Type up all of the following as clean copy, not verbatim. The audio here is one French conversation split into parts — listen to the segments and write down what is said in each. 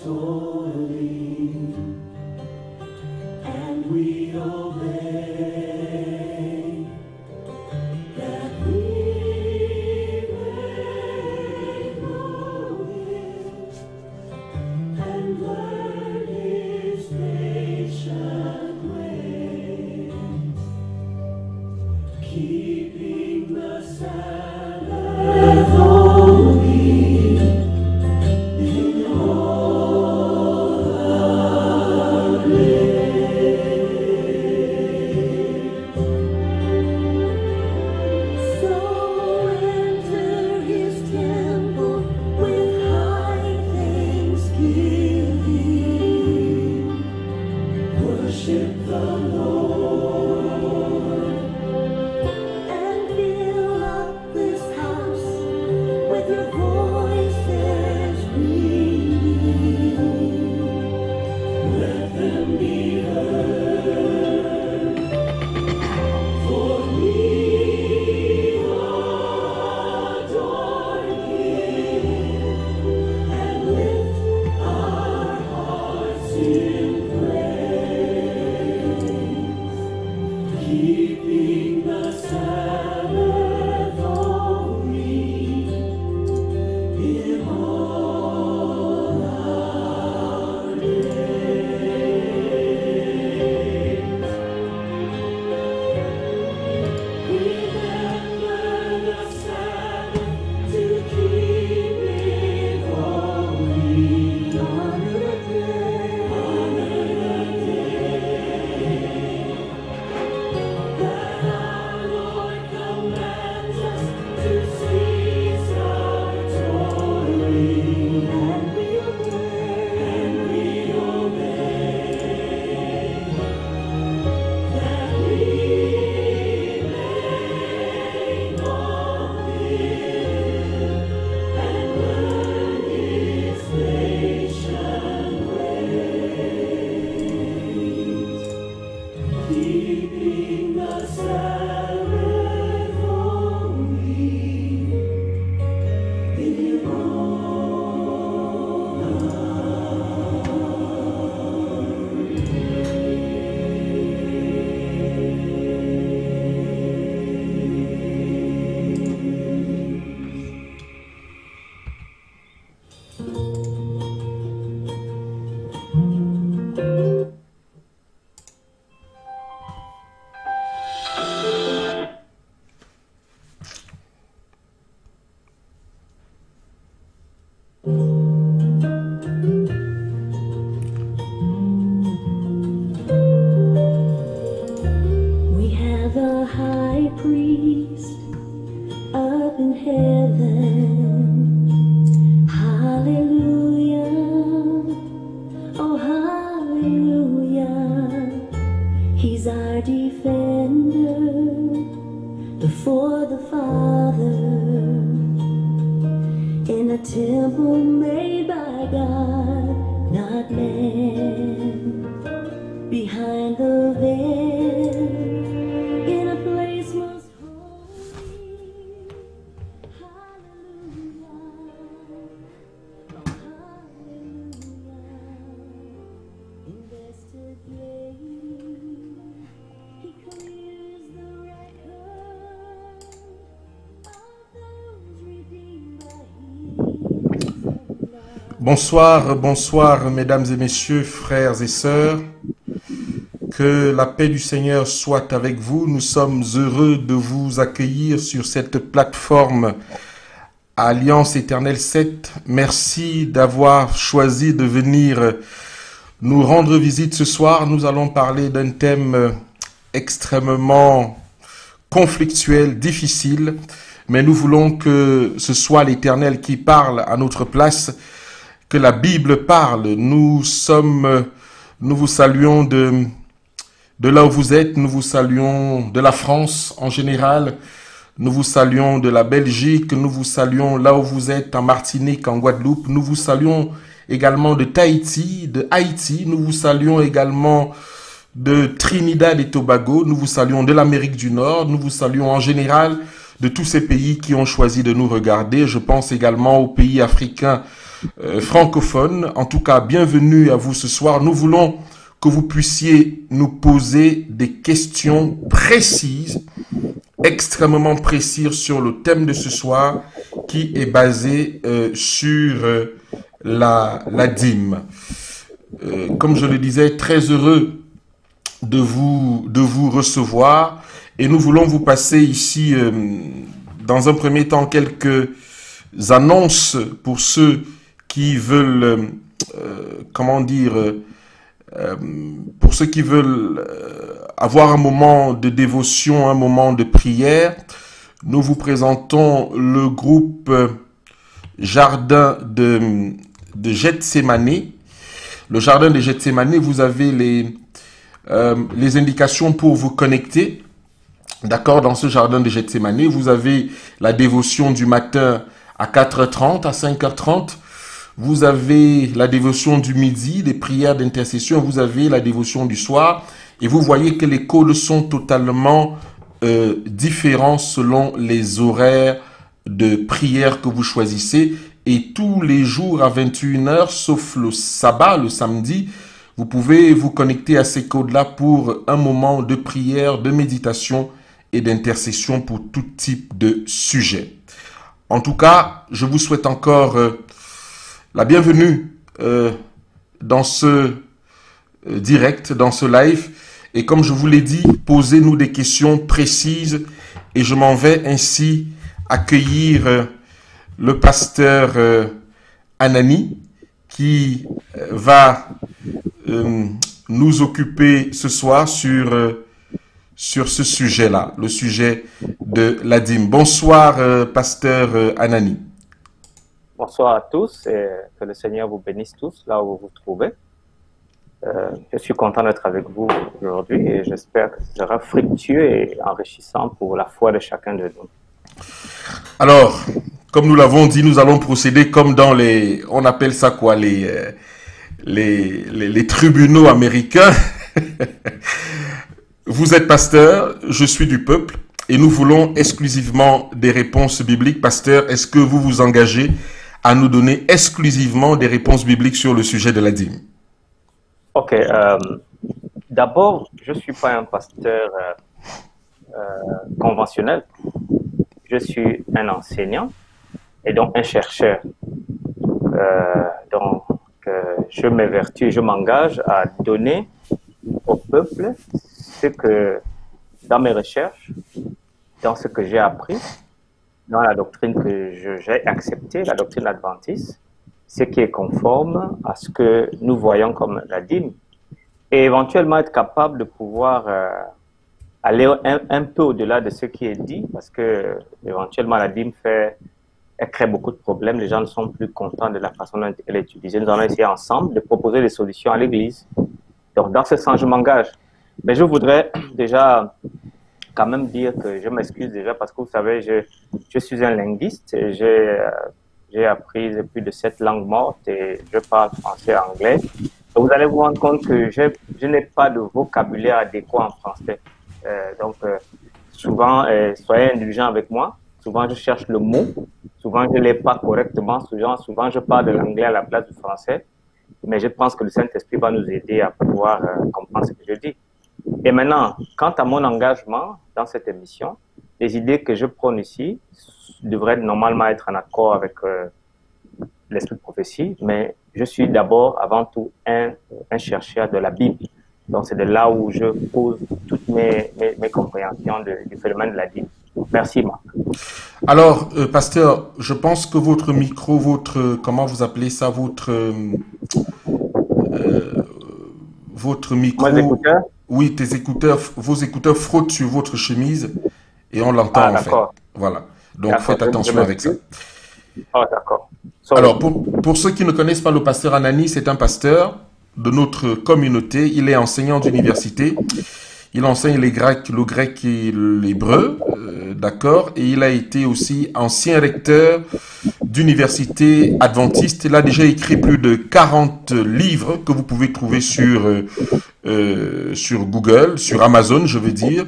toiling, and we obey, that we may know Him and learn His patient ways, keeping the Sabbath holy in all our days. So enter His temple with high thanksgiving. Worship the Lord and fill up this house with your voices ringing. Let them be heard, for we adore Him and lift our hearts in praise, keeping the Sabbath holy in all our days. Remember the Sabbath to keep it holy. Honor the day that our Lord commands us to cease our toiling, and we obey, that we may know Him and learn His patient ways, keeping the Sabbath holy in all our We have a high priest up in heaven. Hallelujah. Oh, hallelujah. He's our defender before the Father in a temple made by God, not man. Behind the veil, in a place most holy. Hallelujah. Oh, hallelujah. Investigating, He clears the record of those redeemed by His blood. Bonsoir, bonsoir, mesdames et messieurs, frères et sœurs. Que la paix du Seigneur soit avec vous. Nous sommes heureux de vous accueillir sur cette plateforme Alliance Éternelle 7. Merci d'avoir choisi de venir nous rendre visite ce soir. Nous allons parler d'un thème extrêmement conflictuel, difficile, mais nous voulons que ce soit l'Éternel qui parle à notre place, que la Bible parle. Nous vous saluons de là où vous êtes, nous vous saluons de la France en général, nous vous saluons de la Belgique, nous vous saluons là où vous êtes, en Martinique, en Guadeloupe, nous vous saluons également de Tahiti, de Haïti, nous vous saluons également de Trinidad et Tobago, nous vous saluons de l'Amérique du Nord, nous vous saluons en général de tous ces pays qui ont choisi de nous regarder. Je pense également aux pays africains francophones. En tout cas, bienvenue à vous ce soir. Nous voulons que vous puissiez nous poser des questions précises, extrêmement précises sur le thème de ce soir qui est basé sur la dîme. Comme je le disais, très heureux de vous recevoir et nous voulons vous passer ici dans un premier temps quelques annonces pour ceux qui veulent pour ceux qui veulent avoir un moment de dévotion, un moment de prière. Nous vous présentons le groupe Jardin de Gethsémani. Le Jardin de Gethsémani, vous avez les indications pour vous connecter. D'accord, dans ce Jardin de Gethsémani, vous avez la dévotion du matin à 4h30, à 5h30. Vous avez la dévotion du midi, les prières d'intercession. Vous avez la dévotion du soir. Et vous voyez que les codes sont totalement différents selon les horaires de prière que vous choisissez. Et tous les jours à 21h, sauf le sabbat, le samedi, vous pouvez vous connecter à ces codes-là pour un moment de prière, de méditation et d'intercession pour tout type de sujet. En tout cas, je vous souhaite encore la bienvenue dans ce direct, dans ce live. Et comme je vous l'ai dit, posez-nous des questions précises et je m'en vais ainsi accueillir le pasteur Anani qui va nous occuper ce soir sur ce sujet-là, le sujet de la dîme. Bonsoir, pasteur Anani. Bonsoir à tous et que le Seigneur vous bénisse tous là où vous vous trouvez. Je suis content d'être avec vous aujourd'hui et j'espère que ce sera fructueux et enrichissant pour la foi de chacun de nous. Alors, comme nous l'avons dit, nous allons procéder comme dans on appelle ça quoi, les tribunaux américains. Vous êtes pasteur, je suis du peuple et nous voulons exclusivement des réponses bibliques. Pasteur, est-ce que vous vous engagez à nous donner exclusivement des réponses bibliques sur le sujet de la dîme? Ok, d'abord, je ne suis pas un pasteur conventionnel. Je suis un enseignant et donc un chercheur. Je m'évertue, je m'engage à donner au peuple ce que, dans mes recherches, dans ce que j'ai appris, dans la doctrine que j'ai acceptée, la doctrine adventiste, ce qui est conforme à ce que nous voyons comme la dîme, et éventuellement être capable de pouvoir aller un peu au-delà de ce qui est dit, parce que éventuellement la dîme elle crée beaucoup de problèmes, les gens ne sont plus contents de la façon dont elle est utilisée. Nous allons essayer ensemble de proposer des solutions à l'Église. Donc dans ce sens, je m'engage. Mais je voudrais déjà quand même dire que je m'excuse déjà parce que vous savez, je suis un linguiste, j'ai appris plus de 7 langues mortes et je parle français et anglais. Et vous allez vous rendre compte que je n'ai pas de vocabulaire adéquat en français. Souvent, soyez indulgents avec moi. Souvent, je cherche le mot. Souvent, je ne l'ai pas correctement. Souvent, je parle de l'anglais à la place du français. Mais je pense que le Saint-Esprit va nous aider à pouvoir comprendre ce que je dis. Et maintenant, quant à mon engagement dans cette émission, les idées que je prône ici devraient normalement être en accord avec l'esprit de prophétie, mais je suis d'abord, avant tout, un chercheur de la Bible. Donc, c'est de là où je pose toutes mes compréhensions du phénomène de la Bible. Merci, Marc. Alors, pasteur, je pense que votre micro, comment vous appelez ça, votre micro... Mes écouteurs? Oui, vos écouteurs frottent sur votre chemise et on l'entend en fait. Voilà. Donc, faites attention avec ça. Ah, d'accord. Alors, pour ceux qui ne connaissent pas le pasteur Anani, c'est un pasteur de notre communauté. Il est enseignant d'université. Il enseigne le grec et l'hébreu, d'accord. Et il a été aussi ancien recteur d'université adventiste. Il a déjà écrit plus de 40 livres que vous pouvez trouver sur Google, sur Amazon, je veux dire.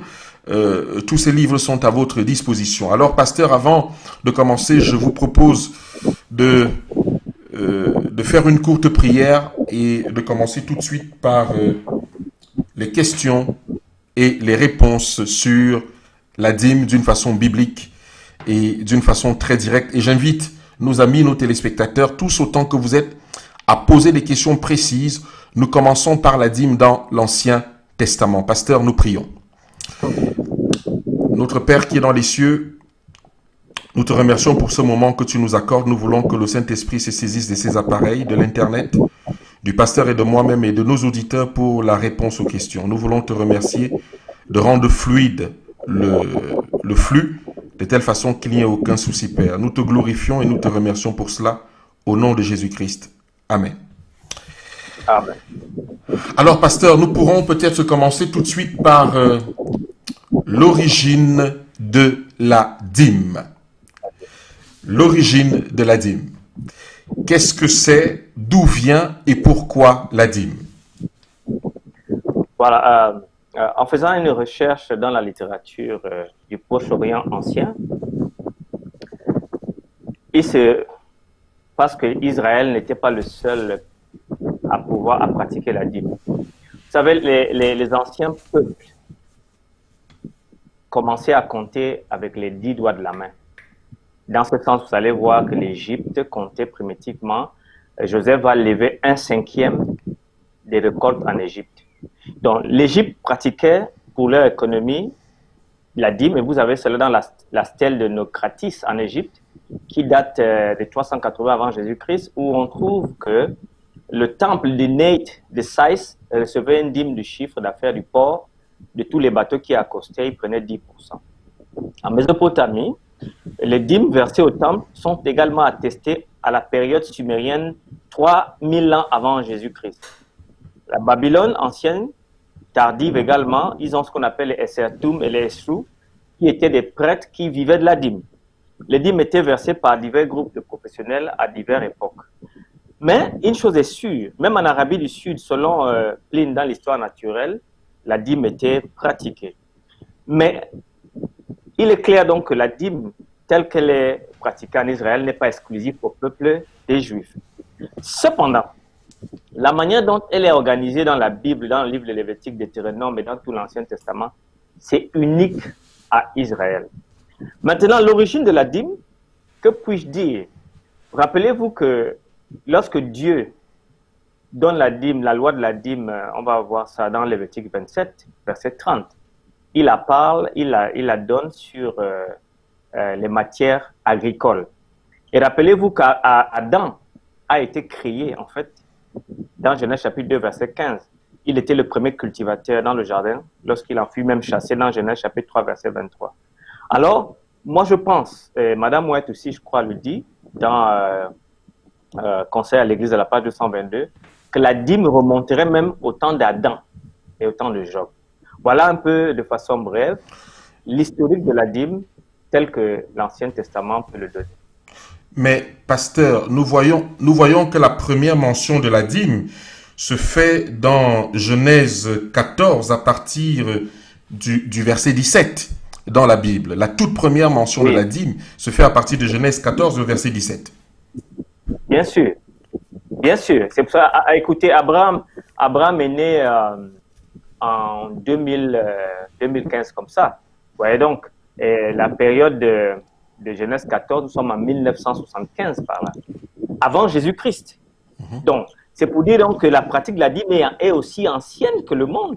Tous ces livres sont à votre disposition. Alors, pasteur, avant de commencer, je vous propose de de faire une courte prière et de commencer tout de suite par les questions et les réponses sur la dîme d'une façon biblique et d'une façon très directe. Et j'invite nos amis, nos téléspectateurs, tous autant que vous êtes, à poser des questions précises. Nous commençons par la dîme dans l'Ancien Testament. Pasteur, nous prions. Notre Père qui est dans les cieux, nous te remercions pour ce moment que tu nous accordes. Nous voulons que le Saint-Esprit se saisisse de ces appareils, de l'Internet, du pasteur et de moi-même et de nos auditeurs pour la réponse aux questions. Nous voulons te remercier de rendre fluide le flux de telle façon qu'il n'y ait aucun souci, Père. Nous te glorifions et nous te remercions pour cela au nom de Jésus-Christ. Amen. Amen. Alors, pasteur, nous pourrons peut-être commencer tout de suite par l'origine de la dîme. L'origine de la dîme. Qu'est-ce que c'est? D'où vient et pourquoi la dîme? Voilà. En faisant une recherche dans la littérature du Proche-Orient ancien, parce que Israël n'était pas le seul à pratiquer la dîme. Vous savez, les anciens peuples commençaient à compter avec les 10 doigts de la main. Dans ce sens, vous allez voir que l'Égypte comptait primitivement. Joseph va lever 1/5 des récoltes en Égypte. Donc, l'Égypte pratiquait pour leur économie la dîme, et vous avez cela dans la stèle de Naucratis en Égypte, qui date de 380 avant Jésus-Christ, où on trouve que le temple de Neit de Sais recevait une dîme du chiffre d'affaires du port de tous les bateaux qui accostaient, ils prenaient 10%. En Mésopotamie, les dîmes versées au temple sont également attestées à la période sumérienne 3000 ans avant Jésus-Christ. La Babylone ancienne, tardive également, ils ont ce qu'on appelle les Essertum et les Esrou, qui étaient des prêtres qui vivaient de la dîme. Les dîmes étaient versées par divers groupes de professionnels à diverses époques. Mais une chose est sûre, même en Arabie du Sud, selon Pline dans l'histoire naturelle, la dîme était pratiquée. Mais il est clair donc que la dîme, telle qu'elle est pratiquée en Israël, n'est pas exclusive au peuple des Juifs. Cependant, la manière dont elle est organisée dans la Bible, dans le livre de Lévitique, Deutéronome et dans tout l'Ancien Testament, c'est unique à Israël. Maintenant, l'origine de la dîme, que puis-je dire? Rappelez-vous que lorsque Dieu donne la dîme, la loi de la dîme, on va voir ça dans Lévitique 27, verset 30, il la donne sur les matières agricoles. Et rappelez-vous qu'Adam a été créé, en fait, dans Genèse chapitre 2, verset 15. Il était le premier cultivateur dans le jardin, lorsqu'il en fut même chassé dans Genèse chapitre 3, verset 23. Alors, moi je pense, et Madame Ouette aussi, je crois, le dit, dans Conseil à l'Église à la page 222, que la dîme remonterait même au temps d'Adam et au temps de Job. Voilà un peu, de façon brève, l'historique de la dîme tel que l'Ancien Testament peut le donner. Mais, pasteur, nous voyons que la première mention de la dîme se fait dans Genèse 14 à partir du verset 17 dans la Bible. La toute première mention de la dîme se fait à partir de Genèse 14 au verset 17. Bien sûr. Bien sûr. C'est pour ça, écoutez, Abraham est né en 2015 comme ça. Vous voyez donc, la période de Genèse 14, nous sommes en 1975 par là, avant Jésus-Christ. Donc, c'est pour dire donc que la pratique de la dîme est aussi ancienne que le monde.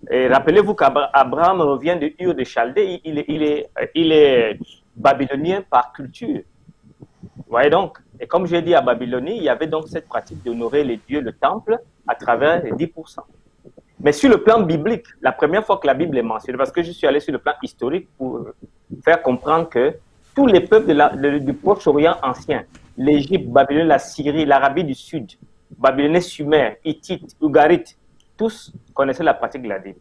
Et rappelez-vous qu'Abraham revient de Ur de Chaldée, il est babylonien par culture. Vous voyez donc, et comme j'ai dit à Babylonie, il y avait donc cette pratique d'honorer les dieux, le temple, à travers les 10%. Mais sur le plan biblique, la première fois que la Bible est mentionnée, parce que je suis allé sur le plan historique pour faire comprendre que tous les peuples du Proche-Orient ancien, l'Égypte, Babylone, la Syrie, l'Arabie du Sud, Babylonais, Sumer, Hittites, Ougarites, tous connaissaient la pratique de la dîme.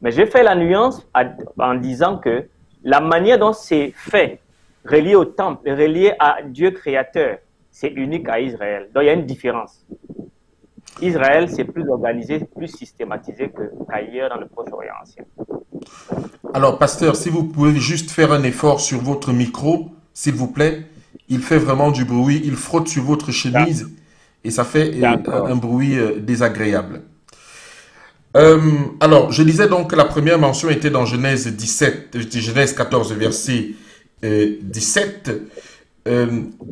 Mais j'ai fait la nuance en disant que la manière dont c'est fait, relié au temple, relié à Dieu créateur, c'est unique à Israël. Donc il y a une différence. Israël, c'est plus organisé, plus systématisé qu'ailleurs dans le Proche-Orient ancien. Alors, pasteur, si vous pouvez juste faire un effort sur votre micro, s'il vous plaît, il fait vraiment du bruit, il frotte sur votre chemise et ça fait un D'accord. bruit désagréable. Alors, je disais donc que la première mention était dans Genèse 17, Genèse 14, verset 17.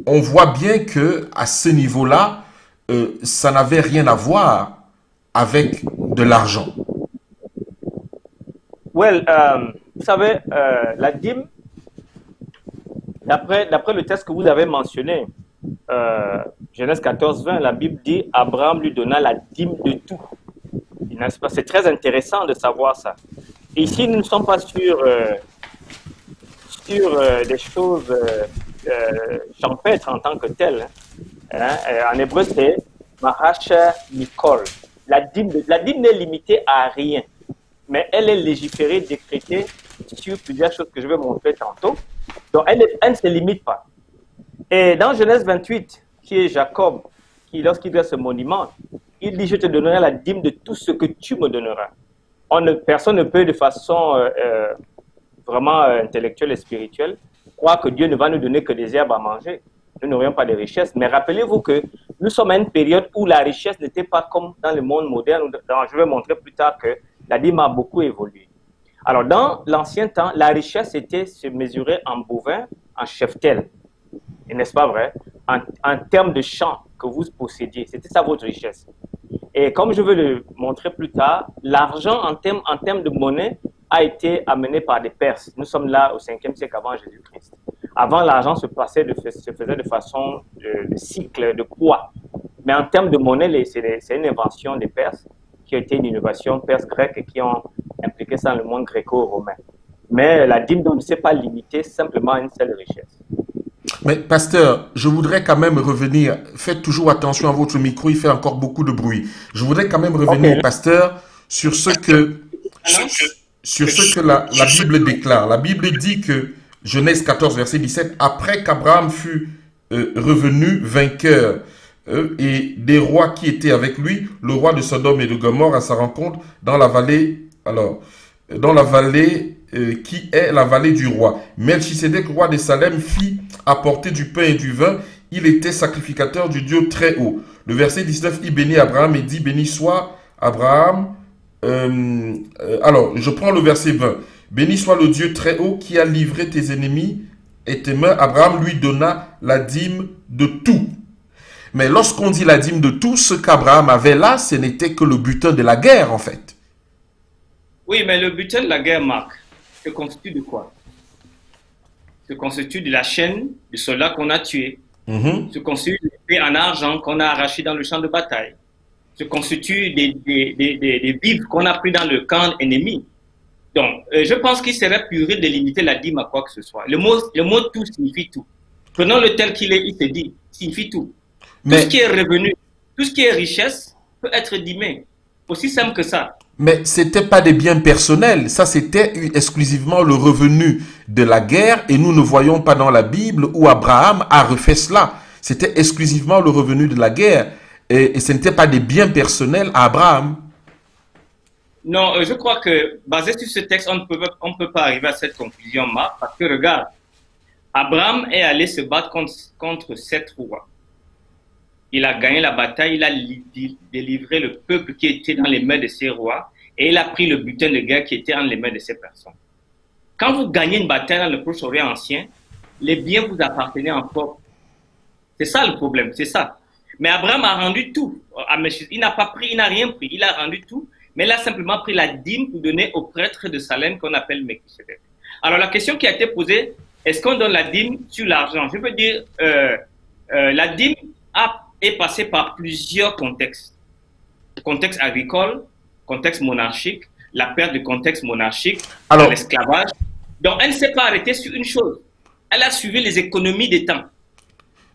On voit bien que à ce niveau-là, ça n'avait rien à voir avec de l'argent. Well, vous savez, la dîme, d'après le texte que vous avez mentionné, Genèse 14, 20, la Bible dit Abraham lui donna la dîme de tout. N'est-ce pas? C'est très intéressant de savoir ça. Et ici, nous ne sommes pas sur des choses champêtres en tant que telles. Hein. En hébreu, c'est Mahasha Mikol. La dîme n'est limitée à rien, mais elle est légiférée, décrétée sur plusieurs choses que je vais montrer tantôt. Donc, elle ne se limite pas. Et dans Genèse 28, qui est Jacob, lorsqu'il doit ce monument, il dit, je te donnerai la dîme de tout ce que tu me donneras. Personne ne peut, de façon vraiment intellectuelle et spirituelle, croire que Dieu ne va nous donner que des herbes à manger. Nous n'aurions pas de richesse. Mais rappelez-vous que nous sommes à une période où la richesse n'était pas comme dans le monde moderne. Je vais montrer plus tard que la dîme a beaucoup évolué. Alors, dans l'ancien temps, la richesse était se mesurer en bovin, en cheptel. Et n'est-ce pas vrai? En termes de champs que vous possédiez. C'était ça votre richesse. Et comme je vais le montrer plus tard, l'argent en termes de monnaie a été amené par des Perses. Nous sommes là au 5e siècle avant Jésus-Christ. Avant, l'argent se faisait de façon de cycle, de poids. Mais en termes de monnaie, c'est une invention des Perses qui a été une innovation perse-grecque et qui ont impliqué ça dans le monde gréco-romain. Mais la dîme ne s'est pas limitée simplement à une seule richesse. Mais pasteur, je voudrais quand même revenir, faites toujours attention à votre micro, il fait encore beaucoup de bruit. Je voudrais quand même revenir, Okay. pasteur, sur ce que, sur ce que la Bible déclare. La Bible dit que, Genèse 14, verset 17, après qu'Abraham fut revenu vainqueur et des rois qui étaient avec lui, le roi de Sodome et de Gomorrhe à sa rencontre dans la vallée, dans la vallée qui est la vallée du roi. Melchisédek, roi de Salem, fit apporter du pain et du vin. Il était sacrificateur du Dieu très haut. Le verset 19, il bénit Abraham et dit, béni soit Abraham. Alors, je prends le verset 20. Béni soit le Dieu très haut qui a livré tes ennemis et tes mains. Abraham lui donna la dîme de tout. Mais lorsqu'on dit la dîme de tout, ce qu'Abraham avait là, ce n'était que le butin de la guerre, en fait. Oui, mais le butin de la guerre, Marc, se constitue de quoi? Se constitue de la chaîne de soldats qu'on a tués, se constitue de l'épée en argent qu'on a arraché dans le champ de bataille, se constitue des vivres qu'on a pris dans le camp ennemi. Donc, je pense qu'il serait puré de limiter la dîme à quoi que ce soit. Le mot tout signifie tout. Prenons le tel qu'il est, il se dit, signifie tout. Tout ce qui est revenu, tout ce qui est richesse peut être dîmé. Aussi simple que ça. Mais ce n'était pas des biens personnels, ça c'était exclusivement le revenu de la guerre et nous ne voyons pas dans la Bible où Abraham a refait cela. C'était exclusivement le revenu de la guerre et ce n'était pas des biens personnels à Abraham. Non, je crois que basé sur ce texte, on ne peut pas arriver à cette conclusion, Marc, parce que regarde, Abraham est allé se battre contre 7 rois. Il a gagné la bataille, il a délivré le peuple qui était dans les mains de ces rois et il a pris le butin de guerre qui était dans les mains de ces personnes. Quand vous gagnez une bataille dans le Proche-Orient ancien, les biens vous appartenaient en propre. C'est ça le problème, c'est ça. Mais Abraham a rendu tout. Il n'a pas pris, il n'a rien pris, il a rendu tout, mais il a simplement pris la dîme pour donner au prêtre de Salem qu'on appelle Melchisédek. Alors la question qui a été posée, est-ce qu'on donne la dîme sur l'argent? Je veux dire, la dîme est passée par plusieurs contextes. Contexte agricole, contexte monarchique, la perte de contexte monarchique, l'esclavage. Donc elle ne s'est pas arrêtée sur une chose. Elle a suivi les économies des temps.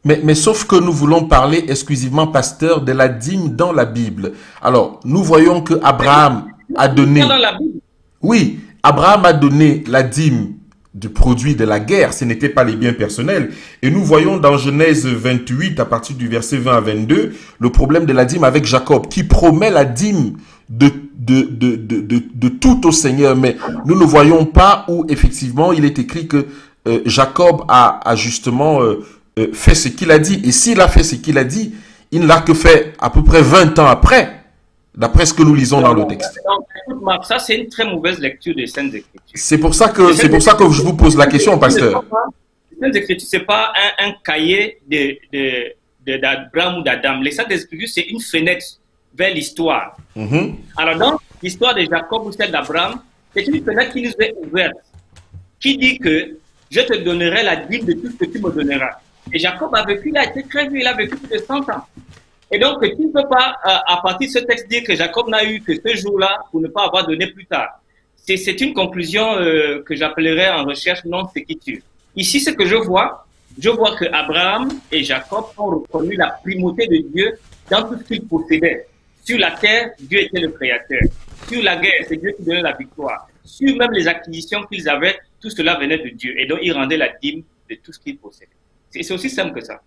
Mais sauf que nous voulons parler exclusivement, pasteur, de la dîme dans la Bible. Alors, nous voyons que Abraham a donné... Dans la Bible. Oui, Abraham a donné la dîme du produit de la guerre, ce n'était pas les biens personnels. Et nous voyons dans Genèse 28, à partir du verset 20 à 22, le problème de la dîme avec Jacob, qui promet la dîme de tout au Seigneur. Mais nous ne voyons pas où, effectivement, il est écrit que Jacob a justement fait ce qu'il a dit. Et s'il a fait ce qu'il a dit, il ne l'a que fait à peu près 20 ans après, d'après ce que nous lisons dans le texte. Donc, écoute, Marc, ça, c'est une très mauvaise lecture des Saintes Écritures. C'est pour ça que je vous pose la question, pasteur. Les Saintes Écritures, ce n'est pas un cahier d'Abraham ou d'Adam. Les Saintes Écritures, c'est une fenêtre vers l'histoire. Alors, dans l'histoire de Jacob ou celle d'Abraham, c'est une fenêtre qui nous est ouverte, qui dit que je te donnerai la dîme de tout ce que tu me donneras. Et Jacob a vécu, il a été très vieux, il a vécu plus de 100 ans. Et donc, tu ne peux pas, à partir de ce texte, dire que Jacob n'a eu que ce jour-là pour ne pas avoir donné plus tard. C'est une conclusion que j'appellerais en recherche non séquiture. Ici, ce que je vois que Abraham et Jacob ont reconnu la primauté de Dieu dans tout ce qu'ils possédaient. Sur la terre, Dieu était le créateur. Sur la guerre, c'est Dieu qui donnait la victoire. Sur même les acquisitions qu'ils avaient, tout cela venait de Dieu. Et donc, ils rendaient la dîme de tout ce qu'ils possédaient. C'est aussi simple que ça.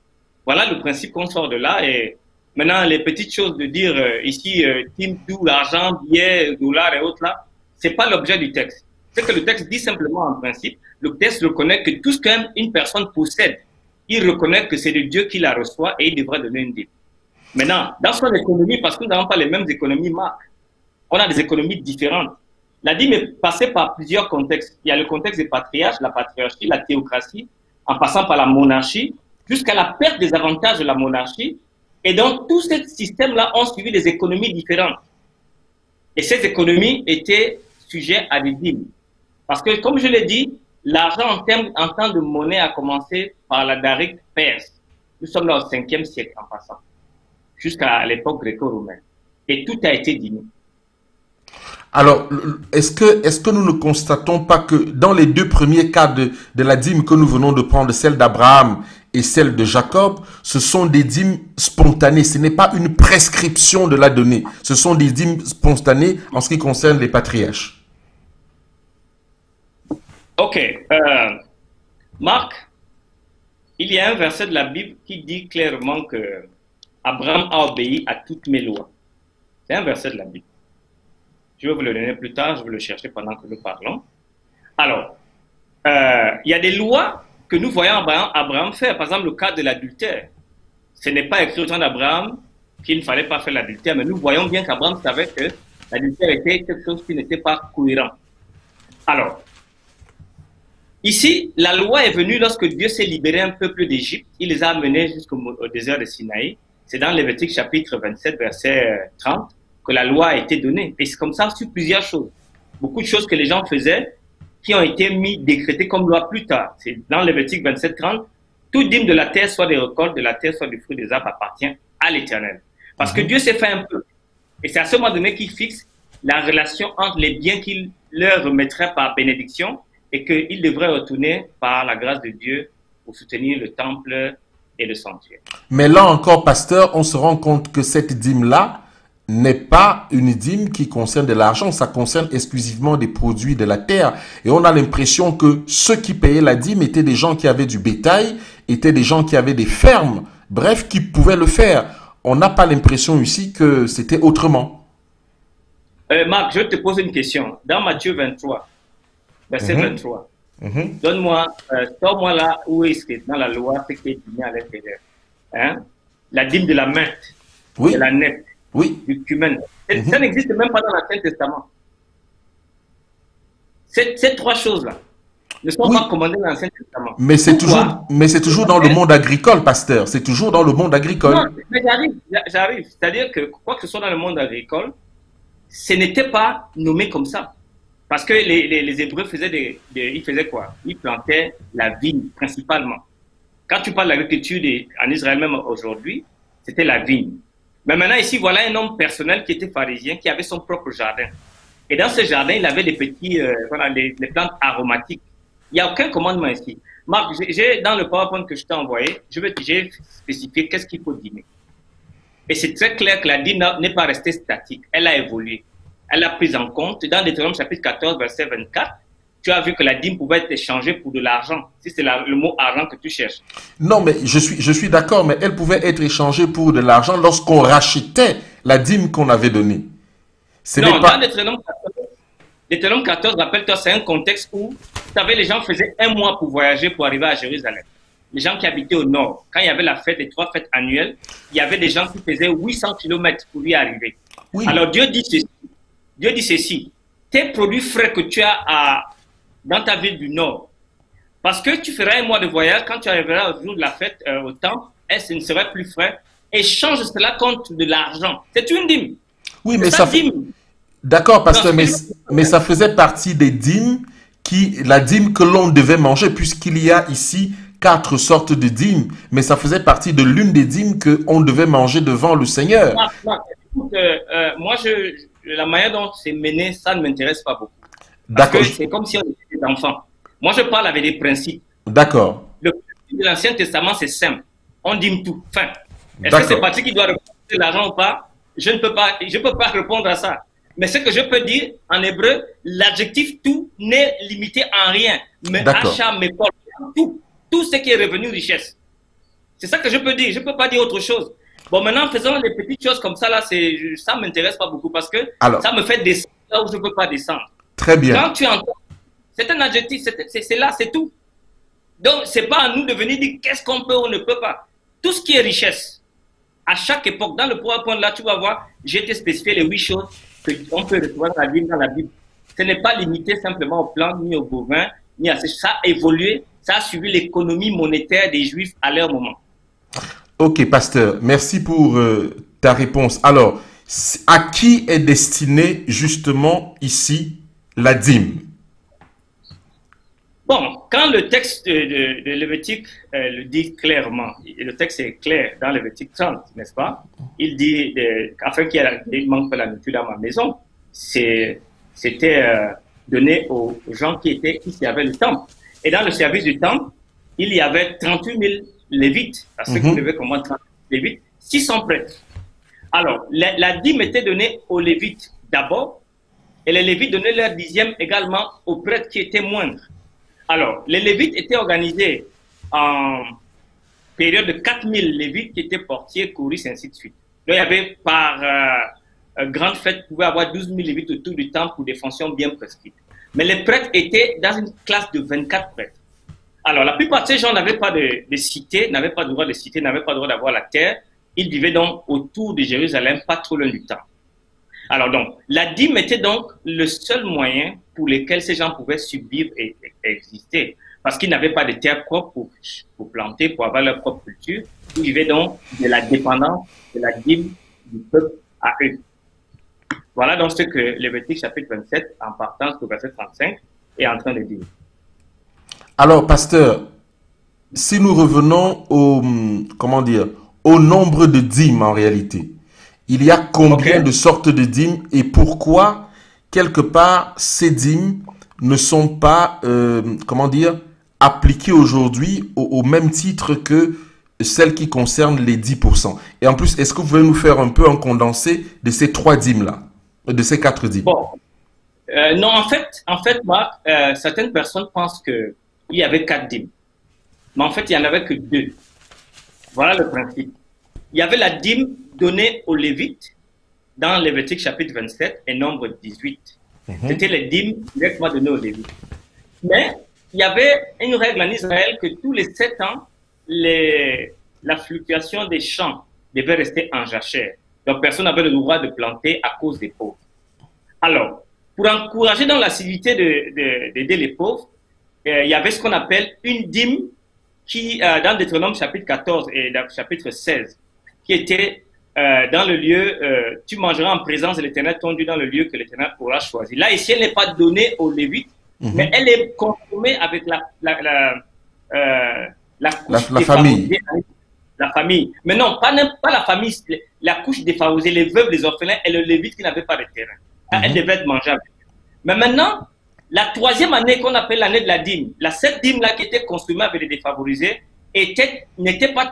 Voilà le principe qu'on sort de là. Et maintenant, les petites choses de dire ici, dîme, tout, l'argent, billets, dollars et autres là, c'est pas l'objet du texte. C'est que le texte dit simplement en principe, le texte reconnaît que tout ce qu'une personne possède, il reconnaît que c'est de Dieu qui la reçoit et il devra donner une dîme. Maintenant, dans son économie, parce que nous n'avons pas les mêmes économies, Marc, on a des économies différentes. La dîme est passée par plusieurs contextes. Il y a le contexte des patriarches, la patriarchie, la théocratie, en passant par la monarchie, jusqu'à la perte des avantages de la monarchie. Et donc, tous ces systèmes-là ont suivi des économies différentes. Et ces économies étaient sujets à des dîmes. Parce que, comme je l'ai dit, l'argent en temps de monnaie a commencé par la darique perse. Nous sommes là au 5e siècle en passant, jusqu'à l'époque gréco-romaine. Et tout a été dîmé. Alors, est-ce que nous ne constatons pas que dans les deux premiers cas de la dîme que nous venons de prendre, celle d'Abraham et celle de Jacob, ce sont des dîmes spontanées. Ce n'est pas une prescription de la donnée. Ce sont des dîmes spontanées en ce qui concerne les patriarches. Ok. Marc, il y a un verset de la Bible qui dit clairement que Abraham a obéi à toutes mes lois. C'est un verset de la Bible. Je vais vous le donner plus tard, je vais le chercher pendant que nous parlons. Alors, il y a des lois que nous voyons Abraham faire. Par exemple, le cas de l'adultère. Ce n'est pas écrit au temps d'Abraham qu'il ne fallait pas faire l'adultère, mais nous voyons bien qu'Abraham savait que l'adultère était quelque chose qui n'était pas cohérent. Alors, ici, la loi est venue lorsque Dieu s'est libéré un peuple d'Égypte. Il les a amenés jusqu'au désert de Sinaï. C'est dans Lévitique chapitre 27, verset 30. Que la loi a été donnée. Et c'est comme ça sur plusieurs choses. Beaucoup de choses que les gens faisaient qui ont été décrétées comme loi plus tard. C'est dans Lévitique 27-30, toute dîme de la terre, soit des récoltes de la terre, soit du fruit des arbres, appartient à l'Éternel. Parce que Dieu s'est fait un peuple. Et c'est à ce moment donné qu'il fixe la relation entre les biens qu'il leur remettrait par bénédiction et qu'ils devraient retourner par la grâce de Dieu pour soutenir le temple et le sanctuaire. Mais là encore, pasteur, on se rend compte que cette dîme-là n'est pas une dîme qui concerne de l'argent, ça concerne exclusivement des produits de la terre. Et on a l'impression que ceux qui payaient la dîme étaient des gens qui avaient du bétail, étaient des gens qui avaient des fermes, bref, qui pouvaient le faire. On n'a pas l'impression ici que c'était autrement. Marc, je te pose une question. Dans Matthieu 23, verset 23, donne-moi, sors-moi là où est-ce que dans la loi, ce qui est dîmé à l'intérieur. Hein? La dîme de la menthe, de la nette. Oui. Du cumin. Ça n'existe même pas dans l'Ancien Testament. Ces trois choses-là ne sont pas commandées dans l'Ancien Testament. Mais c'est toujours dans le monde agricole, pasteur. C'est toujours dans le monde agricole. Non, mais j'arrive. C'est-à-dire que quoi que ce soit dans le monde agricole, ce n'était pas nommé comme ça. Parce que les Hébreux ils faisaient quoi? Ils plantaient la vigne, principalement. Quand tu parles de l'agriculture en Israël même aujourd'hui, c'était la vigne. Mais maintenant, ici, voilà un homme personnel qui était pharisien, qui avait son propre jardin. Et dans ce jardin, il avait des petits, des plantes aromatiques. Il n'y a aucun commandement ici. Marc, dans le PowerPoint que je t'ai envoyé, j'ai spécifié qu'est-ce qu'il faut dîmer. Et c'est très clair que la dîme n'est pas restée statique. Elle a évolué. Elle a pris en compte, dans Deutéronome chapitre 14, verset 24, tu as vu que la dîme pouvait être échangée pour de l'argent, si c'est le mot argent que tu cherches. Non, mais je suis d'accord, mais elle pouvait être échangée pour de l'argent lorsqu'on rachetait la dîme qu'on avait donnée. Non, dans Deutéronome 14, rappelle-toi, c'est un contexte où, vous savez, les gens faisaient un mois pour voyager, pour arriver à Jérusalem. les gens qui habitaient au nord, quand il y avait la fête, les 3 fêtes annuelles, il y avait des gens qui faisaient 800 km pour y arriver. Oui. Alors Dieu dit ceci, tes produits frais que tu as dans ta ville du nord, parce que tu feras un mois de voyage, quand tu arriveras au jour de la fête au temple, ce ne serait plus frais, échange cela contre de l'argent. C'est une dîme. Oui, mais ça fait... D'accord, pasteur, mais ça faisait partie des dîmes, la dîme que l'on devait manger, puisqu'il y a ici 4 sortes de dîmes, mais ça faisait partie de l'une des dîmes qu'on devait manger devant le Seigneur. Écoute, moi, la manière dont c'est mené, ça ne m'intéresse pas beaucoup. D'accord. Parce que c'est comme si on était des enfants. Moi, je parle avec des principes. D'accord. Le principe de l'Ancien Testament, c'est simple. On dîme tout. Fin. Est-ce que c'est Patrick qui doit répondre l'argent ou pas? Je ne peux pas, répondre à ça. Mais ce que je peux dire, en hébreu, l'adjectif tout n'est limité en rien. Mais achat, mais tout ce qui est revenu richesse. C'est ça que je peux dire. Je ne peux pas dire autre chose. Bon, maintenant, faisons les petites choses comme ça, là, ça ne m'intéresse pas beaucoup parce que ça me fait descendre là où je ne peux pas descendre. Très bien. Quand tu entends, c'est un adjectif, c'est là, c'est tout. Donc, ce n'est pas à nous de venir dire qu'est-ce qu'on peut ou ne peut pas. Tout ce qui est richesse, à chaque époque, dans le PowerPoint, là, tu vas voir, j'ai été spécifié les 8 choses qu'on peut retrouver dans la Bible. Ce n'est pas limité simplement au plan, ni au bovin, ni à ça. Ça a évolué, ça a suivi l'économie monétaire des Juifs à leur moment. Ok, pasteur, merci pour ta réponse. Alors, à qui est destinée justement ici la dîme? Bon, quand le texte de Lévitique le dit clairement, et le texte est clair dans Lévitique 30, n'est-ce pas? Il dit, afin qu'il ne manque pas la nourriture dans ma maison, c'était donné aux gens qui servaient le temple. Et dans le service du temple, il y avait 38 000 lévites, parce que vous devez comprendre 38 000 lévites, 600 prêtres. Alors, la dîme était donnée aux lévites d'abord, et les lévites donnaient leur dixième également aux prêtres qui étaient moindres. Alors, les lévites étaient organisés en période de 4 000 lévites qui étaient portiers, choristes, et ainsi de suite. Donc, il y avait par grande fête, vous pouvez avoir 12 000 lévites autour du temple pour des fonctions bien prescrites. Mais les prêtres étaient dans une classe de 24 prêtres. Alors, la plupart de ces gens n'avaient pas de cité, n'avaient pas le droit de cité, n'avaient pas le droit d'avoir la terre. Ils vivaient donc autour de Jérusalem, pas trop loin du temple. Alors donc, la dîme était donc le seul moyen pour lequel ces gens pouvaient survivre et exister. Parce qu'ils n'avaient pas de terre propre pour planter, pour avoir leur propre culture. Ils vivaient donc de la dépendance de la dîme du peuple à eux. Voilà donc ce que Lévitique chapitre 27, en partant au verset 35, est en train de dire. Alors, pasteur, si nous revenons au nombre de dîmes en réalité, il y a combien de sortes de dîmes et pourquoi, quelque part, ces dîmes ne sont pas, appliquées aujourd'hui au même titre que celles qui concernent les 10%. Et en plus, est-ce que vous pouvez nous faire un peu un condensé de ces 3 dîmes-là, de ces 4 dîmes? Bon, non, en fait, Marc, certaines personnes pensent qu'il y avait 4 dîmes. Mais en fait, il n'y en avait que 2. Voilà le principe. Il y avait la dîme donnée aux Lévites dans Lévitique chapitre 27 et nombre 18. C'était les dîmes directement données aux Lévites. Mais il y avait une règle en Israël que tous les 7 ans, la fluctuation des champs devait rester en jachère. Donc personne n'avait le droit de planter à cause des pauvres. Alors, pour encourager dans l'assiduité d'aider les pauvres, il y avait ce qu'on appelle une dîme qui, dans Deutéronome chapitre 14 et chapitre 16, qui était dans le lieu, tu mangeras en présence de l'Éternel ton Dieu dans le lieu que l'Éternel aura choisi. Là, ici, elle n'est pas donnée aux Lévites, mais elle est consommée avec la famille. La famille. Mais non, pas la famille, la couche défavorisée, les veuves, les orphelins et le Lévite qui n'avait pas de terrain. Elle devait être mangeable. Mais maintenant, la 3e année qu'on appelle l'année de la dîme, cette dîme-là qui était consommée avec les défavorisés, n'était pas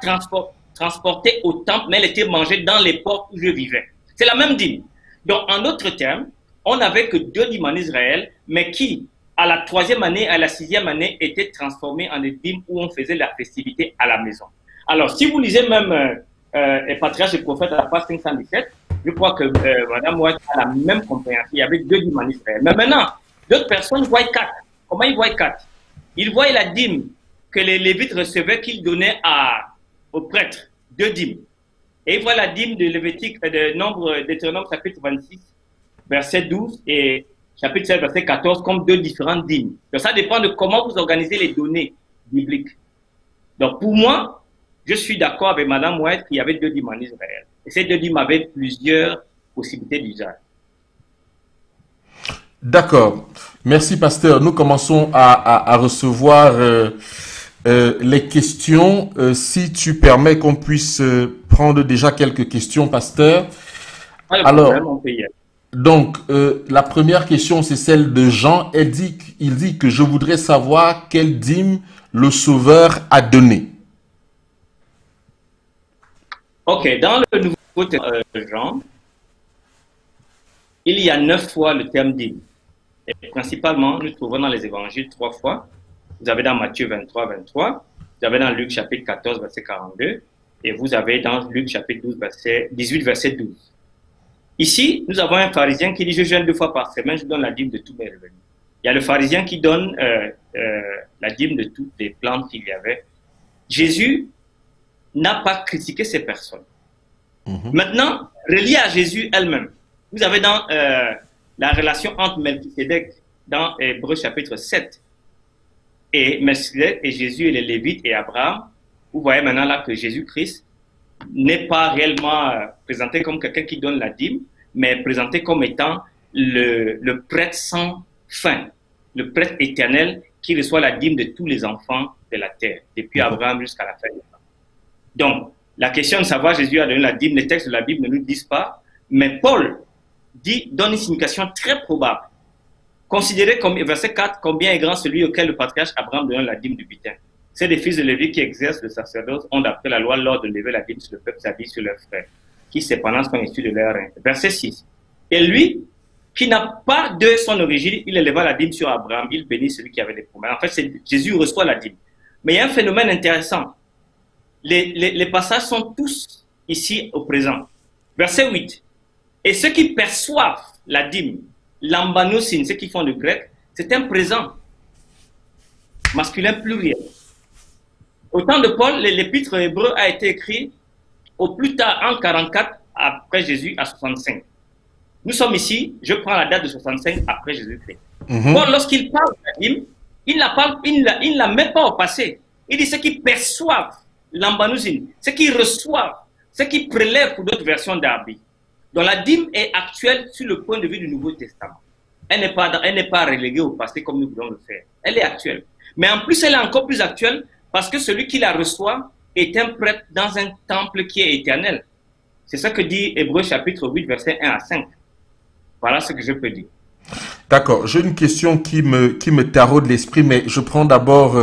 transportée au temple, mais elle était mangée dans les portes où je vivais. C'est la même dîme. Donc, en d'autres termes, on n'avait que 2 dîmes en Israël, mais qui, à la 3e année, à la 6e année, étaient transformées en des dîmes où on faisait la festivité à la maison. Alors, si vous lisez même les patriarches et prophètes à la page 517, je crois que Madame White a la même compréhension. Il y avait 2 dîmes en Israël. Mais maintenant, d'autres personnes voient 4. Comment ils voient 4? Ils voient la dîme que les Lévites recevaient qu'ils donnaient aux prêtres 2 dîmes. Et il voit la dîme de Lévitique, de Nombre, Deutéronome chapitre 26, verset 12 et chapitre 7, verset 14 comme 2 différentes dîmes. Donc ça dépend de comment vous organisez les données bibliques. Donc pour moi, je suis d'accord avec Madame White qu'il y avait 2 dîmes en Israël. Et ces 2 dîmes avaient plusieurs possibilités d'usage. D'accord. Merci, pasteur. Nous commençons à recevoir les questions. Si tu permets qu'on puisse prendre déjà quelques questions, pasteur. Alors, donc, la première question, c'est celle de Jean. Il dit que je voudrais savoir quelle dîme le Sauveur a donné. Ok, dans le Nouveau Testament de Jean, il y a 9 fois le terme dîme. Et principalement, nous trouvons dans les évangiles 3 fois. Vous avez dans Matthieu 23, 23. Vous avez dans Luc chapitre 14, verset 42. Et vous avez dans Luc chapitre 12, verset 18, verset 12. Ici, nous avons un pharisien qui dit « Je jeûne 2 fois par semaine, je donne la dîme de tous mes revenus. » Il y a le pharisien qui donne la dîme de toutes les plantes qu'il y avait. Jésus n'a pas critiqué ces personnes. Maintenant, relié à Jésus elle-même, vous avez dans la relation entre Melchisédek dans Hébreux chapitre 7 et Melchisédek et Jésus et les Lévites et Abraham. Vous voyez maintenant là que Jésus-Christ n'est pas réellement présenté comme quelqu'un qui donne la dîme, mais présenté comme étant le prêtre sans fin, le prêtre éternel qui reçoit la dîme de tous les enfants de la terre, depuis Abraham jusqu'à la fin du temps. Donc, la question de savoir Jésus a donné la dîme, les textes de la Bible ne nous disent pas, mais Paul donne une signification très probable. Considérez comme verset 4, combien est grand celui auquel le patriarche Abraham donne la dîme du butin. C'est des fils de Lévi qui exercent le sacerdoce, ont d'après la loi l'ordre de lever la dîme sur le peuple, c'est-à-dire sur leurs frères, qui cependant sont issus de leur rein. Verset 6. Et lui, qui n'a pas de son origine, il éleva la dîme sur Abraham, il bénit celui qui avait des promesses. En fait, Jésus reçoit la dîme. Mais il y a un phénomène intéressant. Les passages sont tous ici au présent. Verset 8. Et ceux qui perçoivent la dîme, l'ambanousine, ceux qui font le grec, c'est un présent masculin pluriel. Au temps de Paul, l'épître hébreu a été écrit au plus tard en 44 après Jésus à 65. Nous sommes ici, je prends la date de 65 après Jésus-Christ. Paul, lorsqu'il parle de la dîme, il ne la met pas au passé. Il dit ceux qui perçoivent l'ambanousine, ceux qui reçoivent, ceux qui prélèvent pour d'autres versions d'Arbi. Donc la dîme est actuelle sur le point de vue du Nouveau Testament. Elle n'est pas reléguée au passé comme nous voulons le faire. Elle est actuelle. Mais en plus, elle est encore plus actuelle parce que celui qui la reçoit est un prêtre dans un temple qui est éternel. C'est ça que dit Hébreux chapitre 8, verset 1 à 5. Voilà ce que je peux dire. D'accord. J'ai une question qui me taraude l'esprit, mais je prends d'abord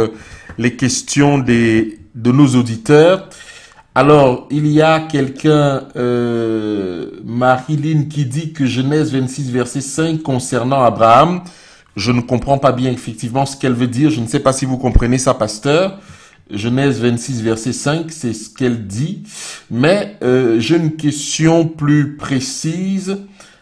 les questions de nos auditeurs. Alors, il y a quelqu'un, Marilyn, qui dit que Genèse 26, verset 5, concernant Abraham, je ne comprends pas bien effectivement ce qu'elle veut dire. Je ne sais pas si vous comprenez ça, pasteur. Genèse 26, verset 5, c'est ce qu'elle dit. Mais j'ai une question plus précise.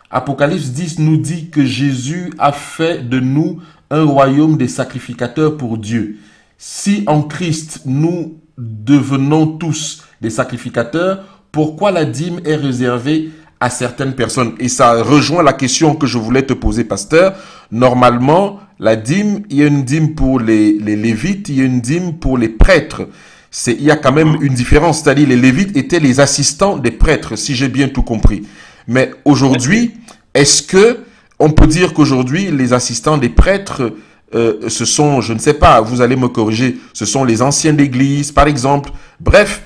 Apocalypse 10 nous dit que Jésus a fait de nous un royaume des sacrificateurs pour Dieu. Si en Christ, nous devenons tous des sacrificateurs, pourquoi la dîme est réservée à certaines personnes? Et ça rejoint la question que je voulais te poser, pasteur. Normalement, la dîme, il y a une dîme pour les Lévites, il y a une dîme pour les prêtres. Il y a quand même une différence, c'est-à-dire les Lévites étaient les assistants des prêtres, si j'ai bien tout compris. Mais aujourd'hui, est-ce que on peut dire qu'aujourd'hui, les assistants des prêtres, ce sont, je ne sais pas, vous allez me corriger, ce sont les anciens d'église, par exemple. Bref,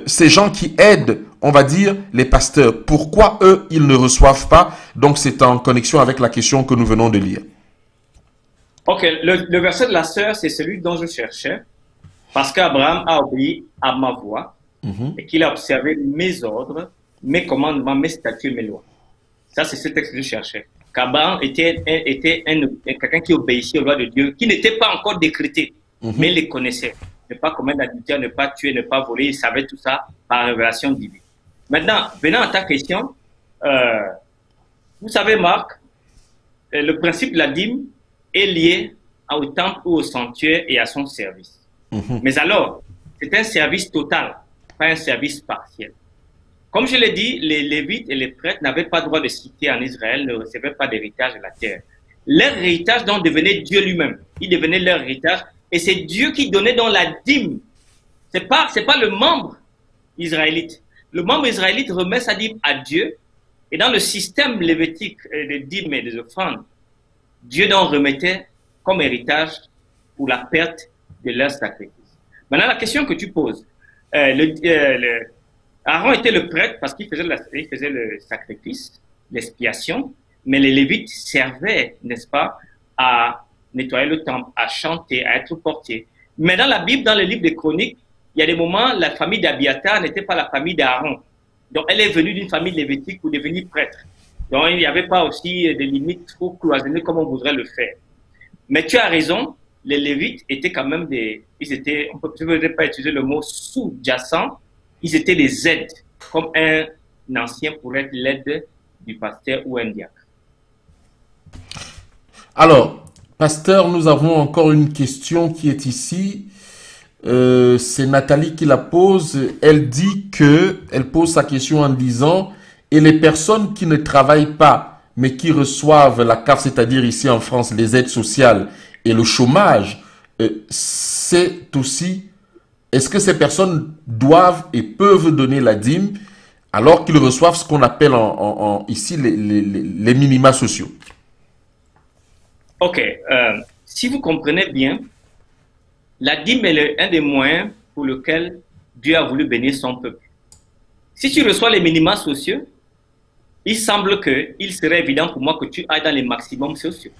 ces gens qui aident, on va dire, les pasteurs. Pourquoi eux, ils ne reçoivent pas? Donc, c'est en connexion avec la question que nous venons de lire. Ok, le verset de la sœur, c'est celui dont je cherchais. Parce qu'Abraham a obéi à ma voix et qu'il a observé mes ordres, mes commandements, mes statuts, mes lois. Ça, c'est ce texte que je cherchais. Qu'Abraham était quelqu'un qui obéissait aux lois de Dieu, qui n'était pas encore décrété, mais il les connaissait. Ne pas commettre d'adultère, ne pas tuer, ne pas voler, il savait tout ça par révélation divine. Maintenant, venant à ta question, vous savez, Marc, le principe de la dîme est lié au temple ou au sanctuaire et à son service. Mais alors, c'est un service total, pas un service partiel. Comme je l'ai dit, les Lévites et les prêtres n'avaient pas droit de cité en Israël, ne recevaient pas d'héritage de la terre. Leur héritage donc devenait Dieu lui-même. Il devenait leur héritage et c'est Dieu qui donnait donc la dîme. C'est pas le membre israélite. Le membre israélite remet sa dîme à Dieu et dans le système lévitique des dîmes et des offrandes, Dieu donc remettait comme héritage pour la perte de leur sacrifice. Maintenant, la question que tu poses, Aaron était le prêtre parce qu'il faisait, faisait le sacrifice, l'expiation, mais les Lévites servaient, n'est-ce pas, à nettoyer le temple, à chanter, à être portés. Mais dans la Bible, dans le livre des Chroniques, il y a des moments, la famille d'Abiatar n'était pas la famille d'Aaron. Donc, elle est venue d'une famille lévitique pour devenir prêtre. Donc, il n'y avait pas aussi des limites trop cloisonnées comme on voudrait le faire. Mais tu as raison, les Lévites étaient quand même ils étaient, je ne veux pas utiliser le mot sous-jacent, ils étaient des aides, comme un ancien pourrait être l'aide du pasteur ou un diacre. Alors, pasteur, nous avons encore une question qui est ici. C'est Nathalie qui la pose. Elle dit elle pose sa question en disant, et les personnes qui ne travaillent pas, mais qui reçoivent la CAF, c'est-à-dire ici en France, les aides sociales et le chômage, c'est aussi, est-ce que ces personnes doivent et peuvent donner la dîme alors qu'ils reçoivent ce qu'on appelle ici les minima sociaux? Ok, si vous comprenez bien, la dîme est un des moyens pour lequel Dieu a voulu bénir son peuple. Si tu reçois les minima sociaux, il semble qu'il serait évident pour moi que tu ailles dans les maximums sociaux.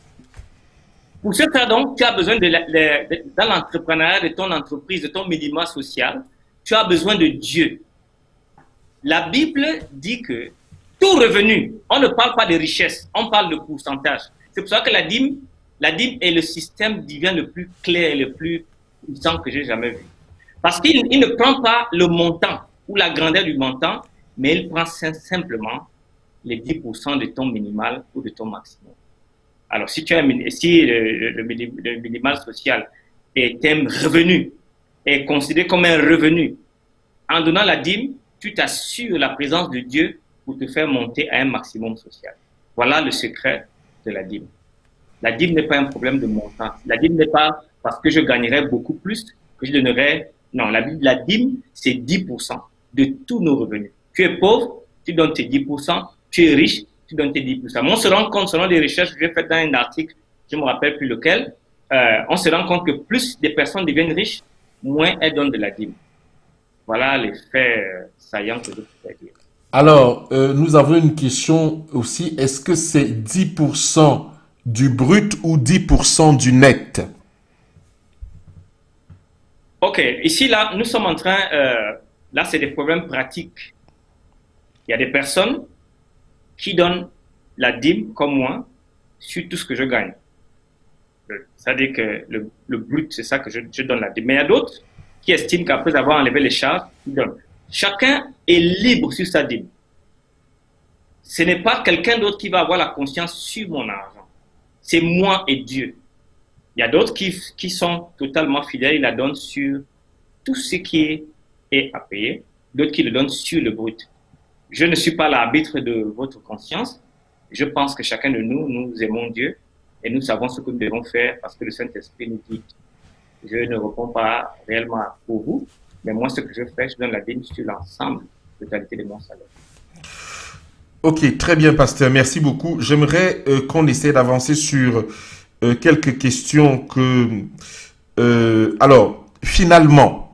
Pour ce faire donc, tu as besoin dans l'entrepreneuriat de ton entreprise, de ton minima social, tu as besoin de Dieu. La Bible dit que tout revenu, on ne parle pas de richesse, on parle de pourcentage. C'est pour ça que la dîme est le système divin le plus clair et le plus puissant que j'ai jamais vu. Parce qu'il ne prend pas le montant ou la grandeur du montant, mais il prend simplement les 10% de ton minimal ou de ton maximum. Alors, si le minimal social est un revenu, est considéré comme un revenu, en donnant la dîme, tu t'assures la présence de Dieu pour te faire monter à un maximum social. Voilà le secret de la dîme. La dîme n'est pas un problème de montant. La dîme n'est pas parce que je gagnerais beaucoup plus que je donnerais. Non, la dîme, c'est 10% de tous nos revenus. Tu es pauvre, tu donnes tes 10%. Tu es riche, tu donnes tes 10%. Mais on se rend compte, selon des recherches que j'ai faites dans un article, je ne me rappelle plus lequel, on se rend compte que plus des personnes deviennent riches, moins elles donnent de la dîme. Voilà les faits saillants que je pourrais dire. Alors, nous avons une question aussi. Est-ce que c'est 10% du brut ou 10% du net? Ok, ici, là, nous sommes en train, là, c'est des problèmes pratiques. Il y a des personnes qui donnent la dîme, comme moi, sur tout ce que je gagne. C'est-à-dire que le brut, c'est ça que je donne la dîme. Mais il y a d'autres qui estiment qu'après avoir enlevé les charges, ils donnent. Chacun est libre sur sa dîme. Ce n'est pas quelqu'un d'autre qui va avoir la conscience sur mon argent. C'est moi et Dieu. Il y a d'autres qui sont totalement fidèles, ils la donnent sur tout ce qui est à payer. D'autres qui le donnent sur le brut. Je ne suis pas l'arbitre de votre conscience. Je pense que chacun de nous, nous aimons Dieu et nous savons ce que nous devons faire parce que le Saint-Esprit nous dit. Je ne réponds pas réellement pour vous, mais moi, ce que je fais, je donne la dîme sur l'ensemble de qualité de mon salaire. Ok, très bien, pasteur. Merci beaucoup. J'aimerais qu'on essaie d'avancer sur quelques questions que... alors, finalement,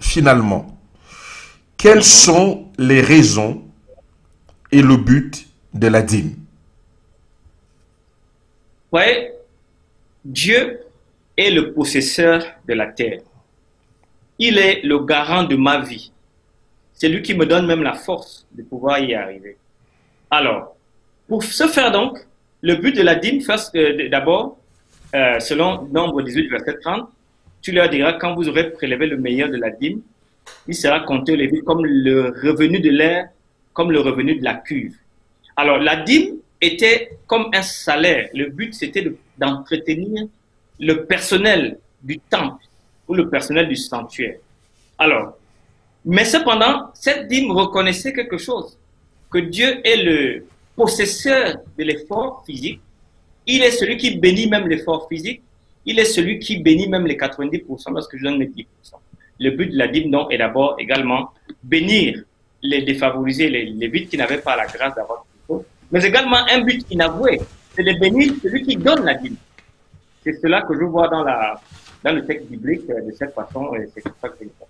quelles sont les raisons et le but de la dîme? Oui, Dieu est le possesseur de la terre. Il est le garant de ma vie. C'est lui qui me donne même la force de pouvoir y arriver. Alors, pour ce faire donc, le but de la dîme, d'abord, selon Nombre 18, verset 30, tu leur diras, quand vous aurez prélevé le meilleur de la dîme, il sera compté au Lévite comme le revenu de l'air, comme le revenu de la cuve. Alors, la dîme était comme un salaire. Le but, c'était d'entretenir le personnel du temple ou le personnel du sanctuaire. Alors, mais cependant, cette dîme reconnaissait quelque chose, que Dieu est le possesseur de l'effort physique, il est celui qui bénit même l'effort physique, il est celui qui bénit même les 90% lorsque je donne les 10%. Le but de la dîme, donc, est d'abord également bénir les défavorisés, les Lévites qui n'avaient pas la grâce d'avoir quelque chose, mais également un but inavoué, c'est de bénir celui qui donne la dîme. C'est cela que je vois dans le texte biblique de cette façon, et c'est comme ça que je le fais.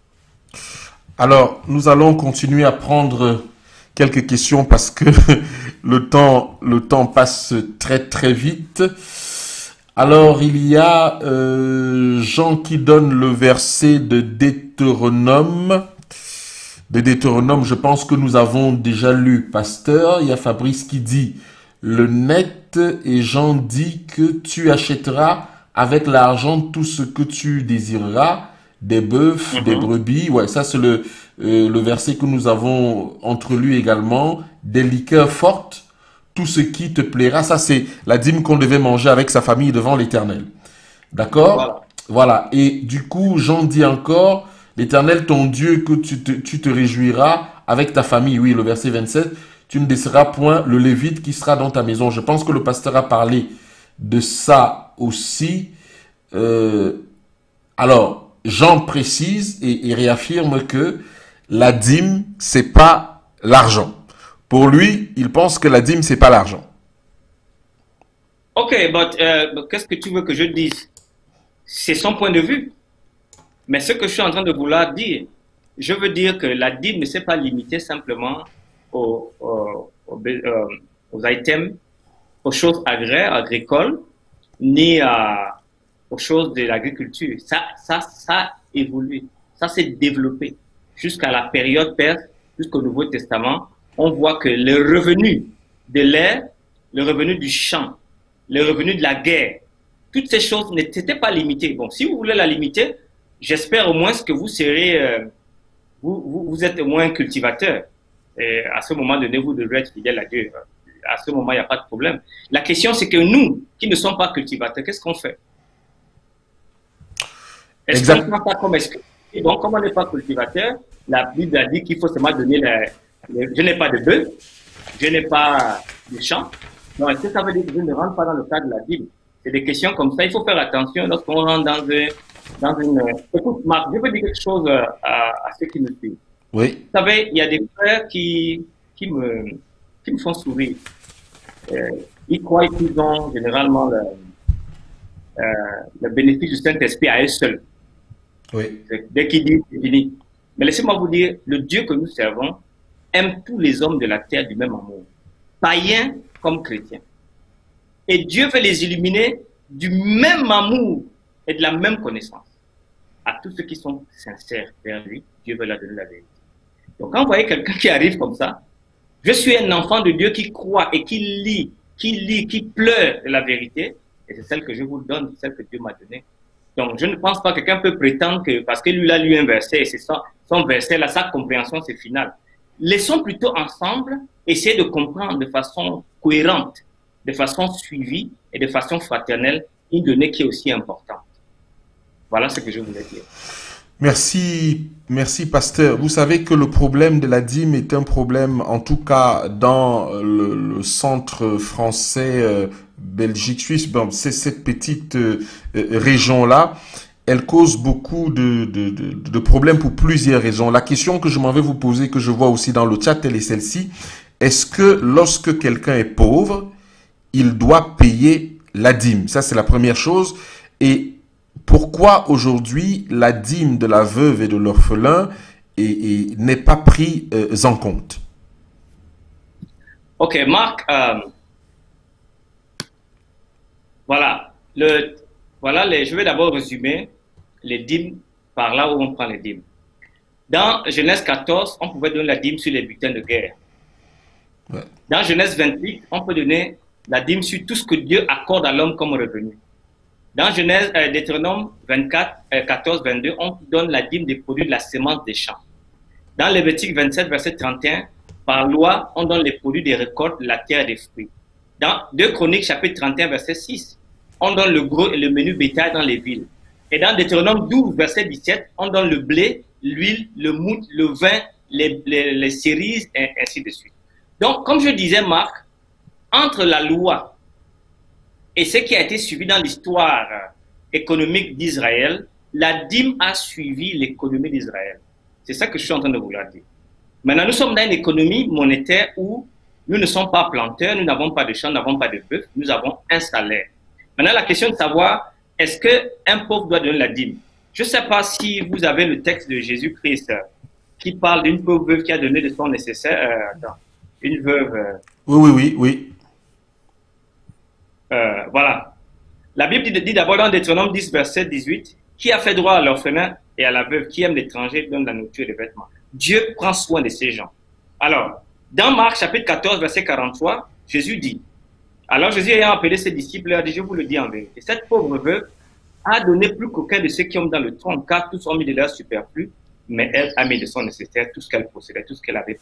Alors, nous allons continuer à prendre quelques questions parce que le temps passe très très vite. Alors, il y a Jean qui donne le verset de Deutéronome. De Deutéronome, je pense que nous avons déjà lu, pasteur. Il y a Fabrice qui dit le net et Jean dit que tu achèteras avec l'argent tout ce que tu désireras, des bœufs, des brebis. Ouais, ça c'est le verset que nous avons entrelu également. Des liqueurs fortes, tout ce qui te plaira. Ça c'est la dîme qu'on devait manger avec sa famille devant l'Éternel. D'accord? Voilà. Et du coup, Jean dit encore, l'Éternel ton Dieu que tu te réjouiras avec ta famille. Oui, le verset 27. Tu ne décieras point le Lévite qui sera dans ta maison. Je pense que le pasteur a parlé de ça aussi. Alors, Jean précise et réaffirme que la dîme, c'est pas l'argent. Pour lui, il pense que la dîme, c'est pas l'argent. Ok, qu'est-ce que tu veux que je dise? C'est son point de vue. Mais ce que je suis en train de vouloir dire, je veux dire que la dîme ne s'est pas limitée simplement aux items, aux choses agraires, agricoles, ni aux choses de l'agriculture. Ça a évolué, ça s'est développé jusqu'à la période perse, jusqu'au Nouveau Testament. On voit que le revenu de l'air, le revenu du champ, le revenu de la guerre, toutes ces choses n'étaient pas limitées. Bon, si vous voulez la limiter, j'espère au moins que vous serez, vous êtes au moins cultivateur. Et à ce moment donné, vous devrez être fidèle à Dieu. À ce moment, il n'y a pas de problème. La question, c'est que nous, qui ne sommes pas cultivateurs, qu'est-ce qu'on fait? Est-ce qu'on prend ça comme excuse? Donc, comme on n'est pas cultivateur, la Bible a dit qu'il faut seulement donner je n'ai pas de bœuf, je n'ai pas de champ. Donc, est-ce que ça veut dire que je ne rentre pas dans le cadre de la Bible? C'est des questions comme ça. Il faut faire attention lorsqu'on rentre dans une... Écoute, Marc, je veux dire quelque chose à ceux qui nous suivent. Oui. Vous savez, il y a des frères qui me font sourire. Ils croient qu'ils ont généralement le bénéfice du Saint-Esprit à eux seuls. Oui. Dès qu'ils disent, c'est fini. Mais laissez-moi vous dire, le Dieu que nous servons aime tous les hommes de la terre du même amour, païens comme chrétiens. Et Dieu veut les illuminer du même amour et de la même connaissance. À tous ceux qui sont sincères vers lui, Dieu veut leur donner la vérité. Donc quand vous voyez quelqu'un qui arrive comme ça, je suis un enfant de Dieu qui croit et qui lit, qui pleure de la vérité, et c'est celle que je vous donne, celle que Dieu m'a donnée. Donc je ne pense pas que quelqu'un peut prétendre que parce que lui a lu un verset, et c'est ça, son verset là, sa compréhension c'est final. Laissons plutôt ensemble essayer de comprendre de façon cohérente, de façon suivie et de façon fraternelle une donnée qui est aussi importante. Voilà ce que je voulais dire. Merci, pasteur. Vous savez que le problème de la dîme est un problème, en tout cas dans le centre français, Belgique, Suisse. Bon, c'est cette petite région-là. Elle cause beaucoup de problèmes pour plusieurs raisons. La question que je m'en vais vous poser, que je vois aussi dans le chat, elle est celle-ci. Est-ce que lorsque quelqu'un est pauvre, il doit payer la dîme? Ça, c'est la première chose. Et pourquoi aujourd'hui la dîme de la veuve et de l'orphelin n'est pas prise en compte? Ok, Marc, je vais d'abord résumer les dîmes par là où on prend les dîmes. Dans Genèse 14, on pouvait donner la dîme sur les butins de guerre. Ouais. Dans Genèse 28, on peut donner la dîme sur tout ce que Dieu accorde à l'homme comme revenu. Dans Genèse, Deutéronome 14, 22, on donne la dîme des produits de la semence des champs. Dans Lévitique 27, verset 31, par loi, on donne les produits des récoltes de la terre et des fruits. Dans 2 Chroniques, chapitre 31, verset 6, on donne le gros et le menu bétail dans les villes. Et dans Deutéronome 12, verset 17, on donne le blé, l'huile, le mout, le vin, les cerises, et ainsi de suite. Donc, comme je disais, Marc, entre la loi et ce qui a été suivi dans l'histoire économique d'Israël, la dîme a suivi l'économie d'Israël. C'est ça que je suis en train de vous dire. Maintenant, nous sommes dans une économie monétaire où nous ne sommes pas planteurs, nous n'avons pas de champs, nous n'avons pas de bœuf, nous avons un salaire. Maintenant, la question de savoir, est-ce qu'un pauvre doit donner la dîme? Je ne sais pas si vous avez le texte de Jésus-Christ qui parle d'une pauvre veuve qui a donné de son nécessaire. Une veuve. Oui. Voilà. La Bible dit d'abord dans Deutéronome 10, verset 18, qui a fait droit à l'orphelin et à la veuve, qui aime l'étranger, donne la nourriture et les vêtements. Dieu prend soin de ces gens. Alors, dans Marc chapitre 14, verset 43, Jésus dit, alors Jésus ayant appelé ses disciples, leur dit, je vous le dis en vérité, cette pauvre veuve a donné plus qu'aucun de ceux qui ont dans le trône, car tous ont mis de leur superflu, mais elle a mis de son nécessaire tout ce qu'elle possédait, tout ce qu'elle avait.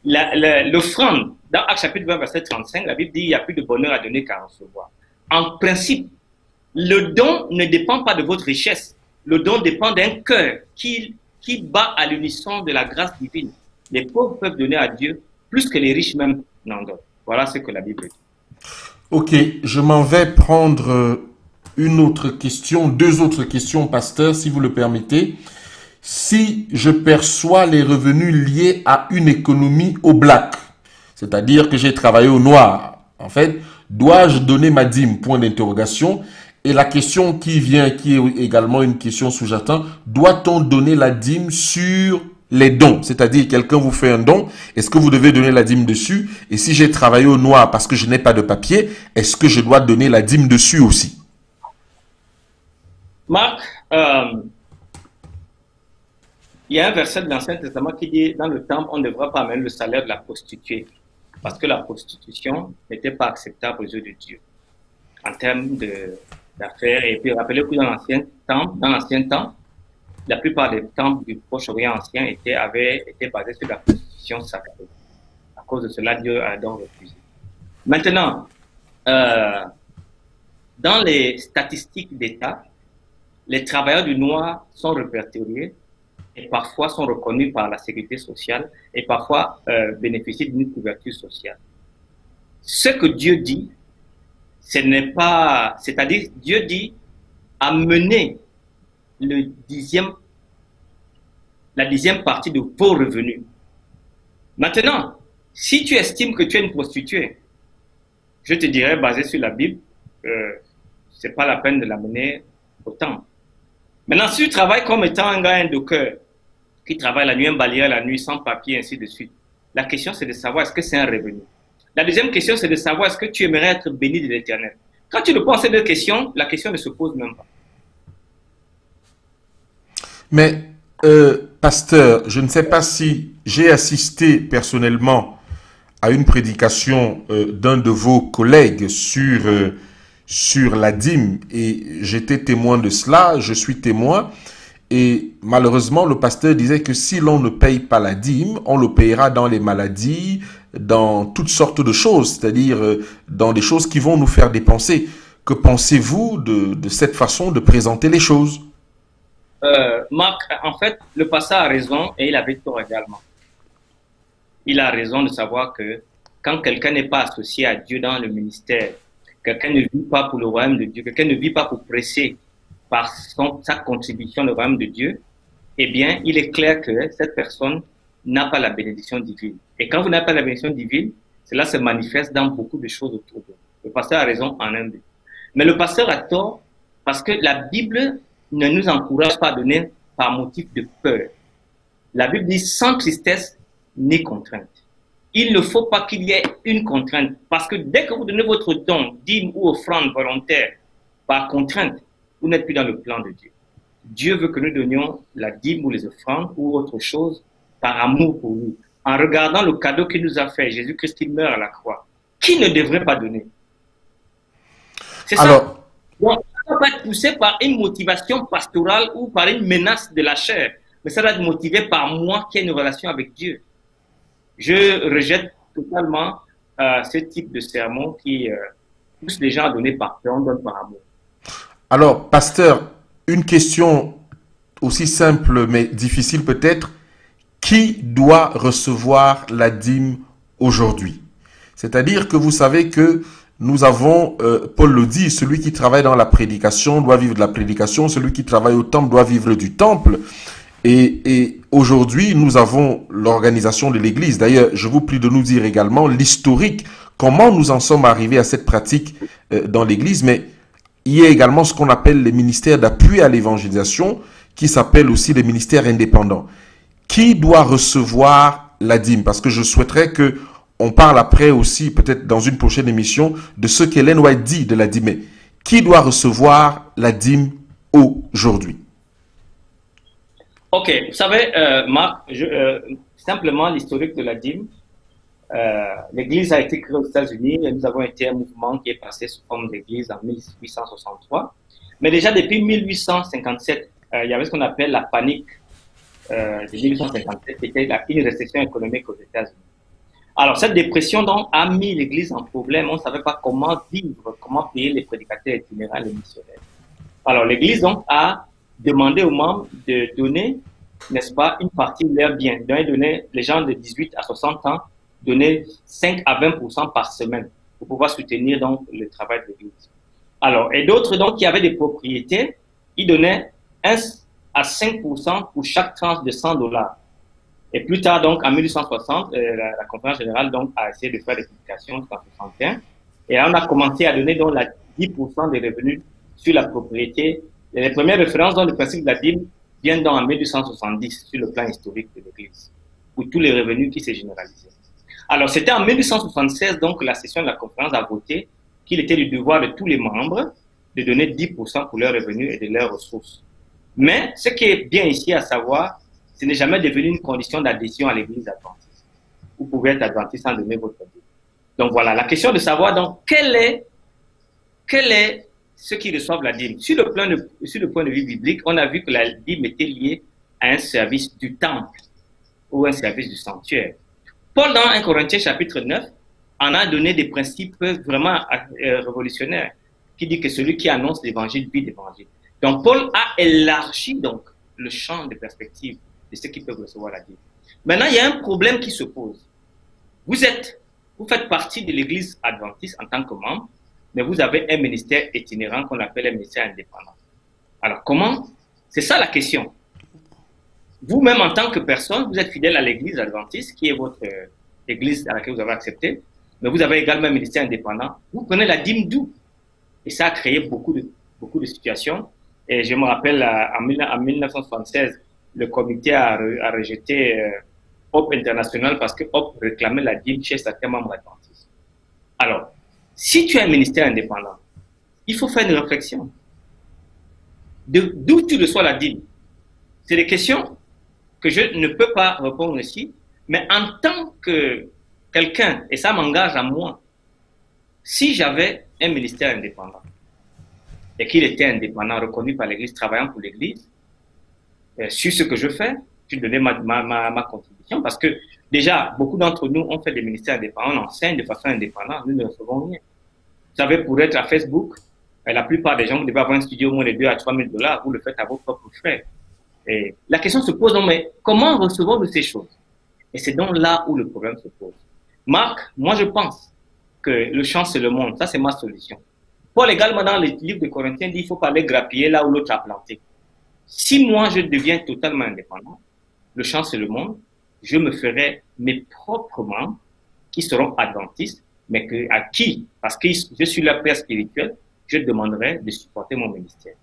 L'offrande, dans Actes chapitre 20, verset 35, la Bible dit, il n'y a plus de bonheur à donner qu'à recevoir. En principe, le don ne dépend pas de votre richesse. Le don dépend d'un cœur qui bat à l'unisson de la grâce divine. Les pauvres peuvent donner à Dieu plus que les riches même n'en donnent. Voilà ce que la Bible dit. Ok, je m'en vais prendre une autre question, deux autres questions, pasteur, si vous le permettez. Si je perçois les revenus liés à une économie au black, c'est-à-dire que j'ai travaillé au noir, en fait, dois-je donner ma dîme? Point d'interrogation. Et la question qui vient, qui est également une question sous-jacente, doit-on donner la dîme sur les dons? C'est-à-dire, quelqu'un vous fait un don, est-ce que vous devez donner la dîme dessus? Et si j'ai travaillé au noir parce que je n'ai pas de papier, est-ce que je dois donner la dîme dessus aussi? Marc, il y a un verset de l'Ancien Testament qui dit, dans le temple, on ne devra pas amener le salaire de la prostituée, parce que la prostitution n'était pas acceptable aux yeux de Dieu, en termes d'affaires. Et puis, rappelez-vous, dans l'ancien temps, la plupart des temples du Proche-Orient ancien avaient été basés sur la prostitution sacrée. À cause de cela, Dieu a donc refusé. Maintenant, dans les statistiques d'État, les travailleurs du noir sont répertoriés et parfois sont reconnus par la sécurité sociale et parfois bénéficient d'une couverture sociale. Ce que Dieu dit, ce n'est pas, c'est-à-dire Dieu dit amener la dixième partie de vos revenus. Maintenant, si tu estimes que tu es une prostituée, je te dirais, basé sur la Bible, c'est pas la peine de l'amener au temple. Maintenant, si tu travailles comme étant un gars de cœur, qui travaille la nuit, un balayeur la nuit, sans papier, ainsi de suite, la question c'est de savoir est-ce que c'est un revenu. La deuxième question c'est de savoir est-ce que tu aimerais être béni de l'Éternel. Quand tu réponds à ces deux questions, la question ne se pose même pas. Mais, pasteur, je ne sais pas si j'ai assisté personnellement à une prédication d'un de vos collègues sur la dîme et j'étais témoin de cela, je suis témoin. Et malheureusement, le pasteur disait que si l'on ne paye pas la dîme, on le payera dans les maladies, dans toutes sortes de choses, c'est-à-dire dans des choses qui vont nous faire dépenser. Que pensez-vous de cette façon de présenter les choses? Marc, en fait, le pasteur a raison et il avait tort également. Il a raison de savoir que quand quelqu'un n'est pas associé à Dieu dans le ministère, quelqu'un ne vit pas pour le royaume de Dieu, quelqu'un ne vit pas pour presser par sa contribution au royaume de Dieu, eh bien, il est clair que cette personne n'a pas la bénédiction divine. Et quand vous n'avez pas la bénédiction divine, cela se manifeste dans beaucoup de choses autour de vous. Le pasteur a raison en un but. Mais le pasteur a tort parce que la Bible ne nous encourage pas à donner par motif de peur. La Bible dit sans tristesse ni contrainte. Il ne faut pas qu'il y ait une contrainte parce que dès que vous donnez votre don, dîme ou offrande volontaire par contrainte, vous n'êtes plus dans le plan de Dieu. Dieu veut que nous donnions la dîme ou les offrandes ou autre chose par amour pour lui. En regardant le cadeau qu'il nous a fait, Jésus-Christ qui meurt à la croix, qui ne devrait pas donner? C'est ça. Alors, Donc, ça ne va pas être poussé par une motivation pastorale ou par une menace de la chair, mais ça va être motivé par moi qui ai une relation avec Dieu. Je rejette totalement ce type de sermon qui pousse les gens à donner par peur, on donne par amour. Alors, pasteur, une question aussi simple mais difficile peut-être, qui doit recevoir la dîme aujourd'hui? C'est-à-dire que vous savez que nous avons, Paul le dit, celui qui travaille dans la prédication doit vivre de la prédication, celui qui travaille au temple doit vivre du temple. Et aujourd'hui, nous avons l'organisation de l'Église. D'ailleurs, je vous prie de nous dire également l'historique, comment nous en sommes arrivés à cette pratique dans l'Église. Mais il y a également ce qu'on appelle les ministères d'appui à l'évangélisation, qui s'appellent aussi les ministères indépendants. Qui doit recevoir la dîme? Parce que je souhaiterais que on parle après aussi, peut-être dans une prochaine émission, de ce qu'Ellen White dit de la dîme. Mais qui doit recevoir la dîme aujourd'hui? Ok, vous savez, Marc, simplement l'historique de la dîme. L'Église a été créée aux États-Unis et nous avons été un mouvement qui est passé sous forme d'Église en 1863. Mais déjà depuis 1857, il y avait ce qu'on appelle la panique de 1857, c'était une récession économique aux États-Unis. Alors, cette dépression donc a mis l'Église en problème. On ne savait pas comment vivre, comment payer les prédicateurs itinérants, les missionnaires. Alors, l'Église donc a demandé aux membres de donner, n'est-ce pas, une partie de leurs biens. Donner, les gens de 18 à 60 ans, donner 5 à 20% par semaine pour pouvoir soutenir donc le travail de l'Église. Alors, et d'autres donc qui avaient des propriétés, ils donnaient 1 à 5% pour chaque tranche de $100. Et plus tard, donc, en 1860, la conférence générale donc, a essayé de faire des publications en 1961. Et là, on a commencé à donner donc 10% des revenus sur la propriété. Et les premières références dans le principe de la dîme viennent donc en 1870 sur le plan historique de l'Église, pour tous les revenus qui s'est généralisé. Alors, c'était en 1876, donc, la session de la conférence a voté qu'il était du devoir de tous les membres de donner 10% pour leurs revenus et de leurs ressources. Mais ce qui est bien ici à savoir, ce n'est jamais devenu une condition d'adhésion à l'Église adventiste. Vous pouvez être adventiste sans donner votre dîme. Donc voilà, la question de savoir donc quel est ceux qui reçoivent la dîme. Sur le point de vue biblique, on a vu que la dîme était liée à un service du temple ou un service du sanctuaire. Paul, dans 1 Corinthiens chapitre 9, en a donné des principes vraiment révolutionnaires, qui dit que celui qui annonce l'évangile vit l'évangile. Donc Paul a élargi donc le champ de perspective de ceux qui peuvent recevoir la dîme. Maintenant, il y a un problème qui se pose. Vous faites partie de l'Église adventiste en tant que membre, mais vous avez un ministère itinérant qu'on appelle un ministère indépendant. Alors comment? C'est ça la question. Vous-même, en tant que personne, vous êtes fidèle à l'Église adventiste, qui est votre Église à laquelle vous avez accepté, mais vous avez également un ministère indépendant. Vous prenez la dîme d'où? Et ça a créé beaucoup de situations. Et je me rappelle, en 1976, le comité a rejeté Hope International parce que Hope réclamait la dîme chez certains membres adventistes. Alors, si tu as un ministère indépendant, il faut faire une réflexion. D'où tu reçois la dîme? C'est des questions que je ne peux pas répondre ici, mais en tant que quelqu'un, et ça m'engage à moi, si j'avais un ministère indépendant, et qu'il était indépendant, reconnu par l'Église, travaillant pour l'Église, sur ce que je fais, je donnais ma contribution, parce que déjà, beaucoup d'entre nous ont fait des ministères indépendants, on enseigne de façon indépendante, nous ne recevons rien. Vous savez, pour être à Facebook, la plupart des gens, vous devez avoir un studio au moins de 2 à 3 000 $, vous le faites à vos propres frais. Et la question se pose, non, mais comment recevons-nous ces choses? Et c'est donc là où le problème se pose. Marc, moi je pense que le champ c'est le monde, ça c'est ma solution. Paul également dans le livre de Corinthiens dit il faut pas aller grappiller là où l'autre a planté. Si moi je deviens totalement indépendant, le champ c'est le monde, je me ferai mes propres membres qui seront adventistes, mais à qui, parce que je suis leur père spirituel, je demanderai de supporter mon ministère.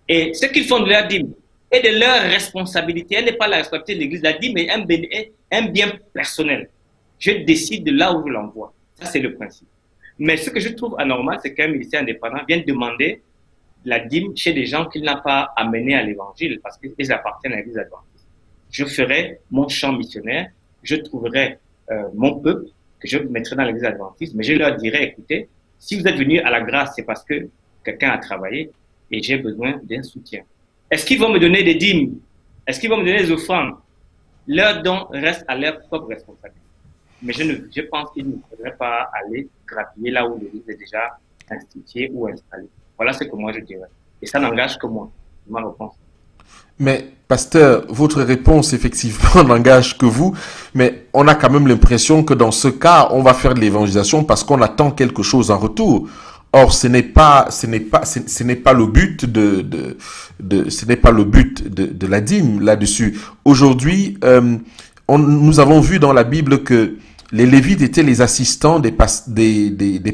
Et ce qu'ils font de leur dîme et de leur responsabilité, elle n'est pas la responsabilité de l'Église, la dîme est un bien personnel. Je décide de là où je l'envoie. Ça c'est le principe. Mais ce que je trouve anormal, c'est qu'un ministère indépendant vienne demander la dîme chez des gens qu'il n'a pas amenés à l'évangile parce qu'ils appartiennent à l'Église adventiste. Je ferai mon champ missionnaire, je trouverai mon peuple que je mettrai dans l'Église adventiste, mais je leur dirai, écoutez, si vous êtes venus à la grâce, c'est parce que quelqu'un a travaillé et j'ai besoin d'un soutien. Est-ce qu'ils vont me donner des dîmes? Est-ce qu'ils vont me donner des offrandes? Leurs dons restent à leur propre responsabilité. Mais je pense qu'il ne faudrait pas aller grappiller là où l'Église est déjà instituée ou installée. Voilà ce que moi je dirais. Et ça n'engage que moi. ma réponse. Mais, pasteur, votre réponse, effectivement, n'engage que vous, mais on a quand même l'impression que dans ce cas, on va faire de l'évangélisation parce qu'on attend quelque chose en retour. Or, ce n'est pas le but ce n'est pas le but de la dîme là-dessus. Aujourd'hui, nous avons vu dans la Bible que les Lévites étaient les assistants des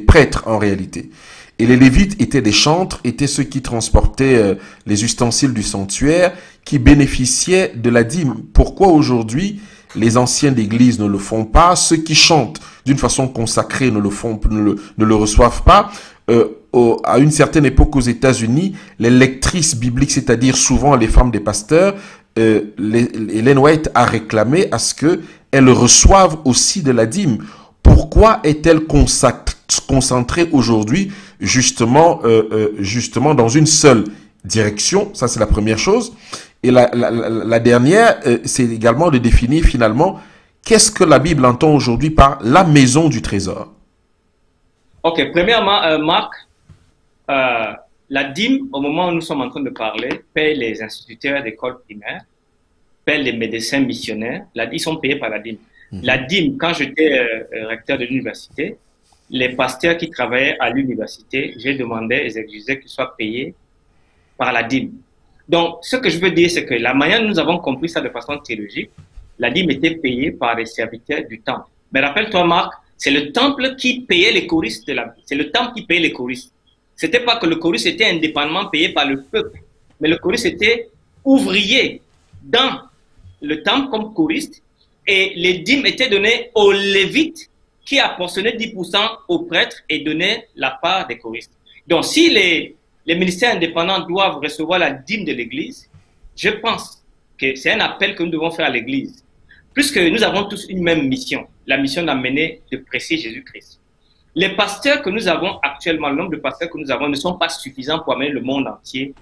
prêtres en réalité. Et les Lévites étaient des chantres, étaient ceux qui transportaient les ustensiles du sanctuaire, qui bénéficiaient de la dîme. Pourquoi aujourd'hui les anciens d'église ne le font pas? Ceux qui chantent d'une façon consacrée ne le reçoivent pas. À une certaine époque aux États-Unis, les lectrices bibliques, c'est-à-dire souvent les femmes des pasteurs, Ellen White a réclamé à ce que elles reçoivent aussi de la dîme. Pourquoi est-elle concentrée aujourd'hui justement dans une seule direction? Ça, c'est la première chose. Et la dernière, c'est également de définir finalement qu'est-ce que la Bible entend aujourd'hui par la maison du trésor. Ok, premièrement, Marc, la dîme, au moment où nous sommes en train de parler, paye les instituteurs d'école primaire, paye les médecins missionnaires, ils sont payés par la dîme. La dîme, quand j'étais recteur de l'université, les pasteurs qui travaillaient à l'université, j'ai demandé et j'exigeais qu'ils soient payés par la dîme. Donc, ce que je veux dire, c'est que la manière dont nous avons compris ça de façon théologique, la dîme était payée par les serviteurs du temple. Mais rappelle-toi, Marc, c'est le temple qui payait les choristes c'est le temple qui payait les choristes. C'était pas que le choriste était indépendamment payé par le peuple, mais le choriste était ouvrier dans le temple comme choriste, et les dîmes étaient données aux lévites qui apportionnaient 10% aux prêtres et donnaient la part des choristes. Donc, si les ministères indépendants doivent recevoir la dîme de l'Église, je pense que c'est un appel que nous devons faire à l'Église. Puisque nous avons tous une même mission, la mission d'amener, de prêcher Jésus-Christ. Les pasteurs que nous avons actuellement, le nombre de pasteurs que nous avons ne sont pas suffisants pour amener le monde entier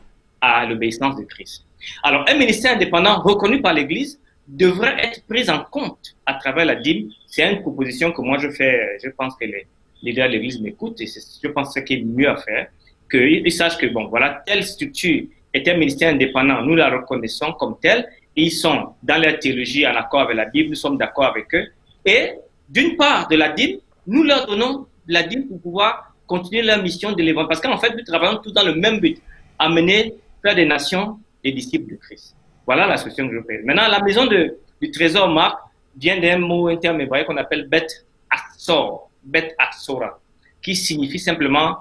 à l'obéissance de Christ. Alors, un ministère indépendant reconnu par l'Église devrait être pris en compte à travers la dîme. C'est une proposition que moi je fais, je pense que les leaders de l'Église m'écoutent et je pense que ce qui est mieux à faire, qu'ils sachent que, bon, voilà, telle structure est un ministère indépendant, nous la reconnaissons comme telle, et ils sont dans leur théologie en accord avec la Bible, nous sommes d'accord avec eux, et d'une part de la dîme, nous leur donnons de la dîme pour pouvoir continuer leur mission de l'évangile, parce qu'en fait, nous travaillons tous dans le même but, amener, faire des nations des disciples de Christ. Voilà la solution que je fais. Maintenant, la maison du trésor, Marc, vient d'un mot, un terme hébraïque qu'on appelle Bet Atzor, Bet Atzora, qui signifie simplement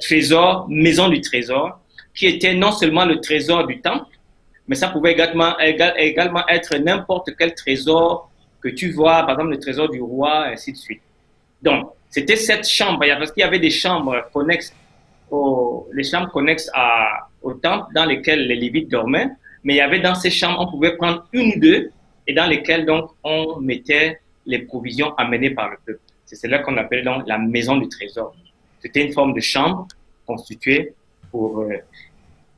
trésor, maison du trésor, qui était non seulement le trésor du temple, mais ça pouvait également être n'importe quel trésor que tu vois, par exemple le trésor du roi, ainsi de suite. Donc, c'était cette chambre, parce qu'il y avait des chambres connexes, les chambres connexes au temple dans lesquelles les Lévites dormaient, mais il y avait dans ces chambres, on pouvait prendre une ou deux, et dans lesquelles donc on mettait les provisions amenées par le peuple. C'est cela qu'on appelle donc la maison du trésor. C'était une forme de chambre constituée pour,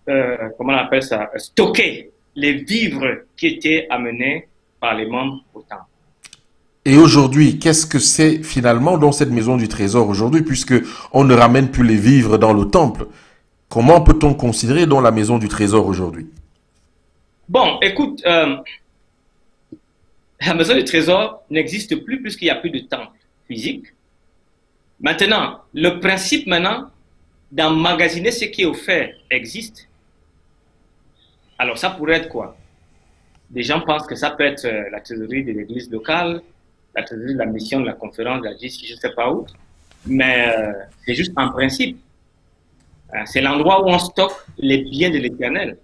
comment on appelle ça, stocker les vivres qui étaient amenés par les membres au temple. Et aujourd'hui, qu'est-ce que c'est finalement dans cette maison du trésor aujourd'hui, puisque on ne ramène plus les vivres dans le temple? Comment peut-on considérer dans la maison du trésor aujourd'hui? Bon, écoute, la maison du trésor n'existe plus puisqu'il n'y a plus de temple physique. Maintenant, le principe maintenant d'emmagasiner ce qui est offert existe. Alors, ça pourrait être quoi? Des gens pensent que ça peut être la trésorerie de l'église locale, la trésorerie de la mission de la conférence de la GIS, je ne sais pas où, mais c'est juste un principe. C'est l'endroit où on stocke les biens de l'Éternel.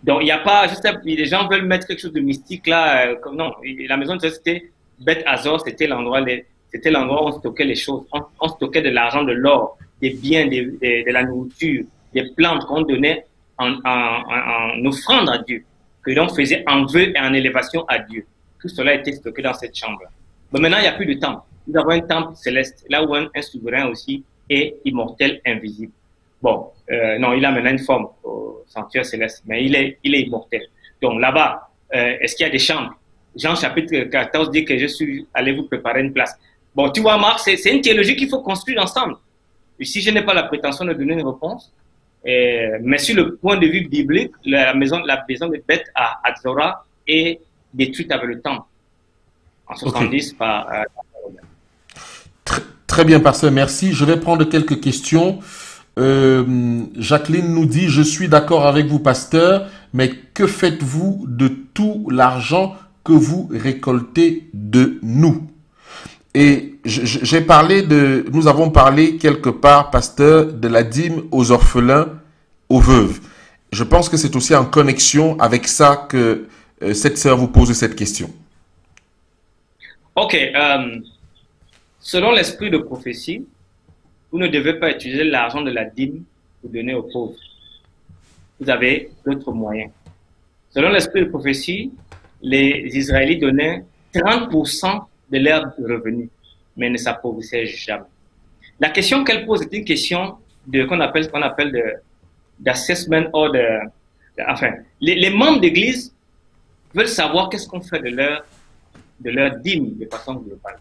Donc, il n'y a pas, juste, les gens veulent mettre quelque chose de mystique là, non, la maison de trésor, c'était Bet Azor, c'était l'endroit où on stockait les choses, on stockait de l'argent, de l'or, des biens, de la nourriture, des plantes qu'on donnait en offrande à Dieu, que l'on faisait en vœu et en élévation à Dieu. Tout cela était stocké dans cette chambre. Mais maintenant, il n'y a plus de temple. Nous avons un temple céleste, là où un souverain aussi est immortel, invisible. Bon, non, il a maintenant une forme au sanctuaire céleste, mais il est immortel. Donc là-bas, est-ce qu'il y a des chambres? Jean chapitre 14 dit que je suis allé vous préparer une place. Bon, tu vois, Marc, c'est une théologie qu'il faut construire ensemble. Et si je n'ai pas la prétention de donner une réponse, Mais sur le point de vue biblique, la maison de Beth à Azora est détruite avec le temps, en 70 Ok. par... Très bien, pasteur, merci. Je vais prendre quelques questions. Jacqueline nous dit, je suis d'accord avec vous, pasteur, mais que faites-vous de tout l'argent que vous récoltez de nous? Et nous avons parlé quelque part, pasteur, de la dîme aux orphelins, aux veuves. Je pense que c'est aussi en connexion avec ça que cette sœur vous pose cette question. Ok, selon l'esprit de prophétie, vous ne devez pas utiliser l'argent de la dîme pour donner aux pauvres. Vous avez d'autres moyens. Selon l'esprit de prophétie, les Israélites donnaient 30% de leurs revenus, mais ne s'appauvrissaient jamais. La question qu'elle pose est une question qu'on appelle d'assessment ou enfin, les membres d'église veulent savoir qu'est-ce qu'on fait de leur dîme de façon globale.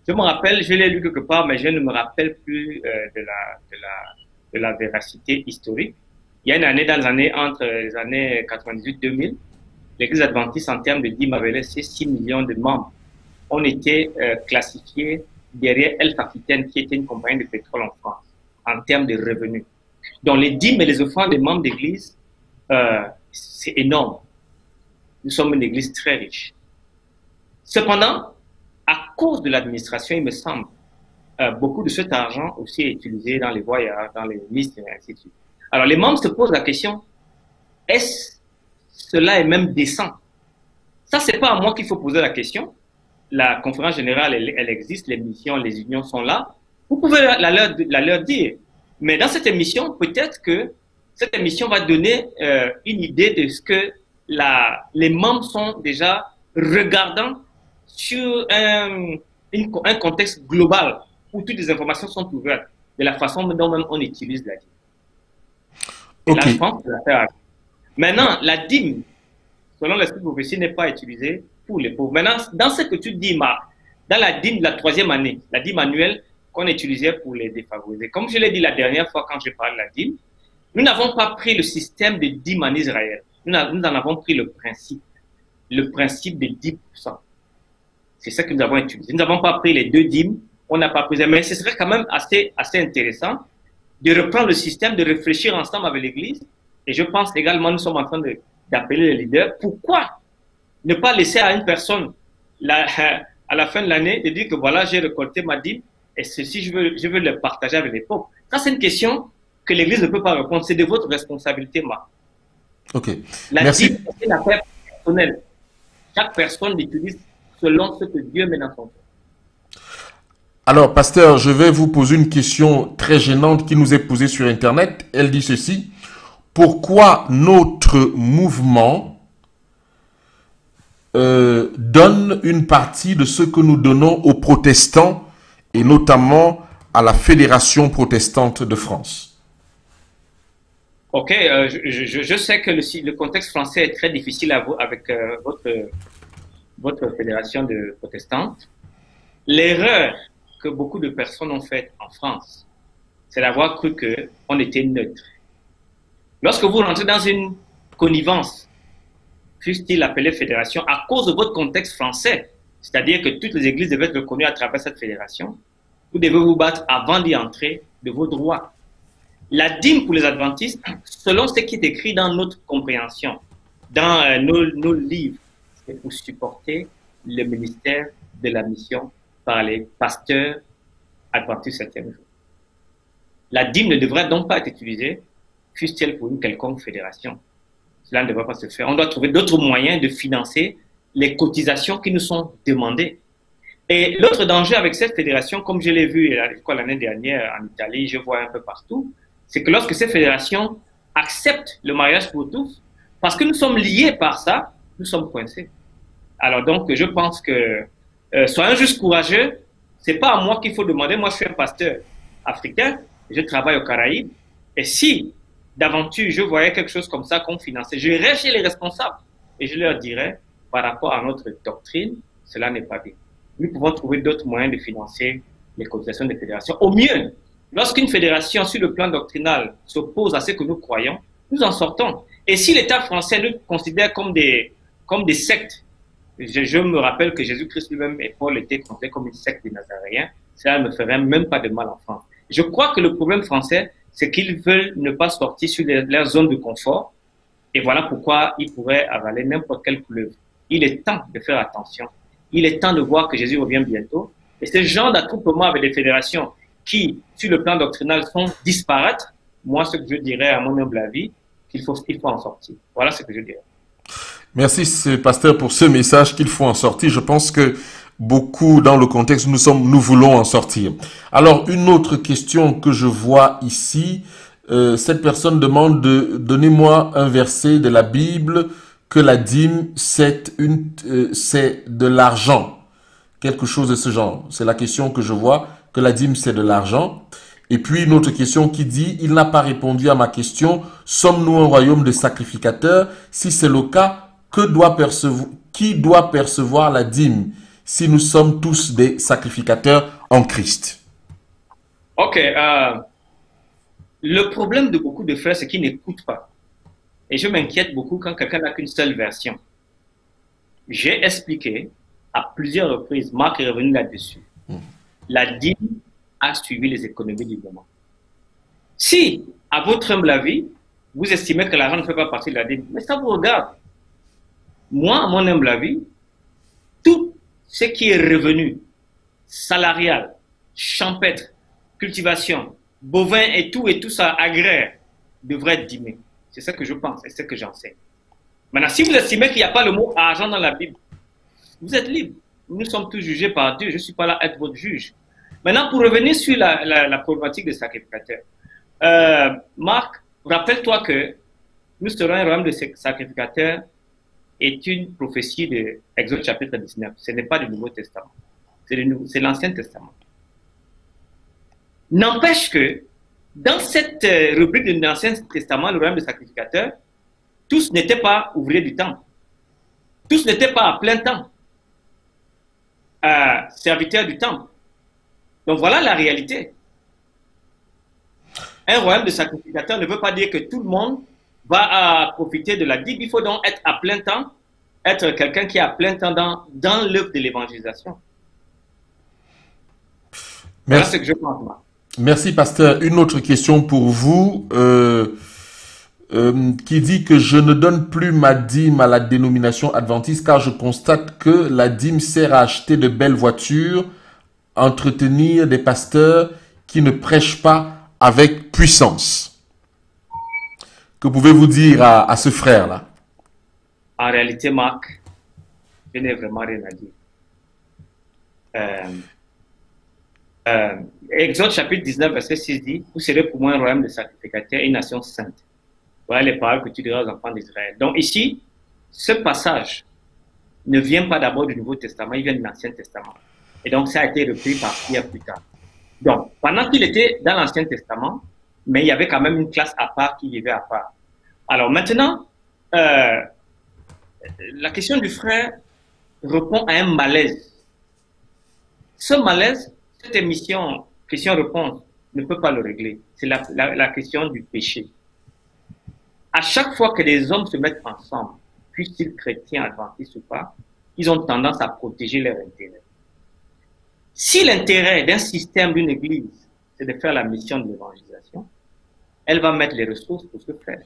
Je me rappelle, je l'ai lu quelque part, mais je ne me rappelle plus de la véracité historique. Il y a une année, entre les années 98-2000, l'Église adventiste, en termes de dîme, avait laissé 6 millions de membres. On était classifiés derrière Elf Aquitaine, qui était une compagnie de pétrole en France, en termes de revenus. Donc, les dîmes et les offrandes des membres d'Église, c'est énorme. Nous sommes une Église très riche. Cependant, à cause de l'administration, il me semble, beaucoup de cet argent aussi est utilisé dans les voyages, dans les listes et ainsi de suite. Alors, les membres se posent la question, cela est même décent? Ça, c'est pas à moi qu'il faut poser la question. La conférence générale, elle existe, les missions, les unions sont là. Vous pouvez la leur dire. Mais dans cette émission, peut-être que cette émission va donner une idée de ce que les membres sont déjà regardant sur un contexte global où toutes les informations sont ouvertes de la façon dont même on utilise la dîme. Et là, je pense que l'affaire. Maintenant, la dîme, selon l'esprit de prophétie, n'est pas utilisée pour les pauvres. Maintenant, dans ce que tu dis, dans la dîme de la 3e année, la dîme annuelle qu'on utilisait pour les défavorisés, comme je l'ai dit la dernière fois quand j'ai parlé de la dîme, nous n'avons pas pris le système de dîme en Israël. Nous en avons pris le principe de 10%. C'est ça que nous avons utilisé. Nous n'avons pas pris les 2 dîmes, on n'a pas pris, mais ce serait quand même assez intéressant de reprendre le système, de réfléchir ensemble avec l'Église. Et je pense également, nous sommes en train d'appeler les leaders. Pourquoi ne pas laisser à une personne, à la fin de l'année, de dire que voilà, j'ai récolté ma dîme et ceci, je veux le partager avec les pauvres. Ça, c'est une question que l'Église ne peut pas répondre. C'est de votre responsabilité, Ok. La dîme, c'est une affaire personnelle. Chaque personne l'utilise selon ce que Dieu met dans son cœur. Alors, pasteur, je vais vous poser une question très gênante qui nous est posée sur Internet. Elle dit ceci. Pourquoi notre mouvement donne une partie de ce que nous donnons aux protestants et notamment à la Fédération protestante de France? Ok, je sais que le contexte français est très difficile avec votre fédération de protestantes. L'erreur que beaucoup de personnes ont faite en France, c'est d'avoir cru qu'on était neutre. Lorsque vous rentrez dans une connivence, fût-il appelée fédération, à cause de votre contexte français, c'est-à-dire que toutes les églises devaient être reconnues à travers cette fédération, vous devez vous battre avant d'y entrer de vos droits. La dîme pour les adventistes, selon ce qui est écrit dans notre compréhension, dans nos livres, c'est pour supporter le ministère de la mission par les pasteurs adventistes 7e jour. La dîme ne devrait donc pas être utilisée, fût-elle pour une quelconque fédération. Cela ne devrait pas se faire. On doit trouver d'autres moyens de financer les cotisations qui nous sont demandées. Et l'autre danger avec cette fédération, comme je l'ai vu l'année dernière en Italie, je vois un peu partout, c'est que lorsque ces fédérations acceptent le mariage pour tous, parce que nous sommes liés par ça, nous sommes coincés. Alors donc, je pense que soyons juste courageux. C'est pas à moi qu'il faut demander. Moi, je suis un pasteur africain, je travaille aux Caraïbes. Et si d'aventure je voyais quelque chose comme ça qu'on finançait, je irais chez les responsables et je leur dirais, par rapport à notre doctrine, cela n'est pas bien. Nous pouvons trouver d'autres moyens de financer les cotisations des fédérations. Au mieux, Lorsqu'une fédération, sur le plan doctrinal, s'oppose à ce que nous croyons, nous en sortons. Et si l'État français nous considère comme des sectes, je me rappelle que Jésus-Christ lui-même et Paul étaient considérés comme une secte des Nazaréens, cela ne ferait même pas de mal en France. Je crois que le problème français, c'est qu'ils veulent ne pas sortir sur leur zone de confort. Et voilà pourquoi ils pourraient avaler n'importe quelle couleuvre. Il est temps de faire attention. Il est temps de voir que Jésus revient bientôt. Et ce genre d'attroupement avec des fédérations qui, sur le plan doctrinal, font disparaître, moi, ce que je dirais à mon humble avis, qu'il faut en sortir. Voilà ce que je dirais. Merci, pasteur, pour ce message qu'il faut en sortir. Je pense que beaucoup, dans le contexte où nous voulons en sortir. Alors, une autre question que je vois ici, cette personne demande de donnez-moi un verset de la Bible que la dîme, c'est de l'argent. Quelque chose de ce genre. C'est la question que je vois, que la dîme, c'est de l'argent. Et puis, une autre question qui dit, il n'a pas répondu à ma question, sommes-nous un royaume de sacrificateurs? Si c'est le cas, qui doit percevoir la dîme si nous sommes tous des sacrificateurs en Christ? Ok. Le problème de beaucoup de frères, c'est qu'ils n'écoutent pas. Et je m'inquiète beaucoup quand quelqu'un n'a qu'une seule version. J'ai expliqué à plusieurs reprises, Marc est revenu là-dessus. La dîme a suivi les économies du moment. Si, à votre humble avis, vous estimez que l'argent ne fait pas partie de la dîme, mais ça vous regarde. Moi, à mon humble avis, tout ce qui est revenu, salarial, champêtre, cultivation, bovin et tout ça, agraire, devrait être dîmé. C'est ce que je pense et c'est ce que j'enseigne. Maintenant, si vous estimez qu'il n'y a pas le mot argent dans la Bible, vous êtes libre. Nous sommes tous jugés par Dieu. Je ne suis pas là à être votre juge. Maintenant, pour revenir sur la problématique des sacrificateurs, Marc, rappelle-toi que nous serons un royaume de sacrificateurs est une prophétie de Exode chapitre 19. Ce n'est pas du Nouveau Testament. C'est l'Ancien Testament. N'empêche que dans cette rubrique de l'Ancien Testament, le royaume des sacrificateurs, tous n'étaient pas ouvriers du temple. Tous n'étaient pas à plein temps serviteurs du temple. Donc voilà la réalité. Un royaume de sacrificateurs ne veut pas dire que tout le monde va profiter de la dîme. Il faut donc être à plein temps, être quelqu'un qui est à plein temps dans l'œuvre de l'évangélisation. Voilà ce que je pense, moi. Merci, pasteur. Une autre question pour vous qui dit que je ne donne plus ma dîme à la dénomination adventiste car je constate que la dîme sert à acheter de belles voitures, entretenir des pasteurs qui ne prêchent pas avec puissance. Que pouvez-vous dire à ce frère-là? En réalité, Marc, je n'ai vraiment rien à dire. Exode chapitre 19, verset 6 dit, vous serez pour moi un royaume de sacrificateurs et une nation sainte. Voilà les paroles que tu diras aux enfants d'Israël. Donc ici, ce passage ne vient pas d'abord du Nouveau Testament, il vient de l'Ancien Testament. Et donc ça a été repris par Pierre plus tard. Donc, pendant qu'il était dans l'Ancien Testament, mais il y avait quand même une classe à part qui vivait à part. Alors maintenant, la question du frère répond à un malaise. Ce malaise, cette émission, question-réponse, ne peut pas le régler. C'est la question du péché. À chaque fois que les hommes se mettent ensemble, fussent-ils chrétiens, adventistes ou pas, ils ont tendance à protéger leur intérêt. Si l'intérêt d'un système, d'une église, c'est de faire la mission de l'évangélisation, elle va mettre les ressources pour ce faire.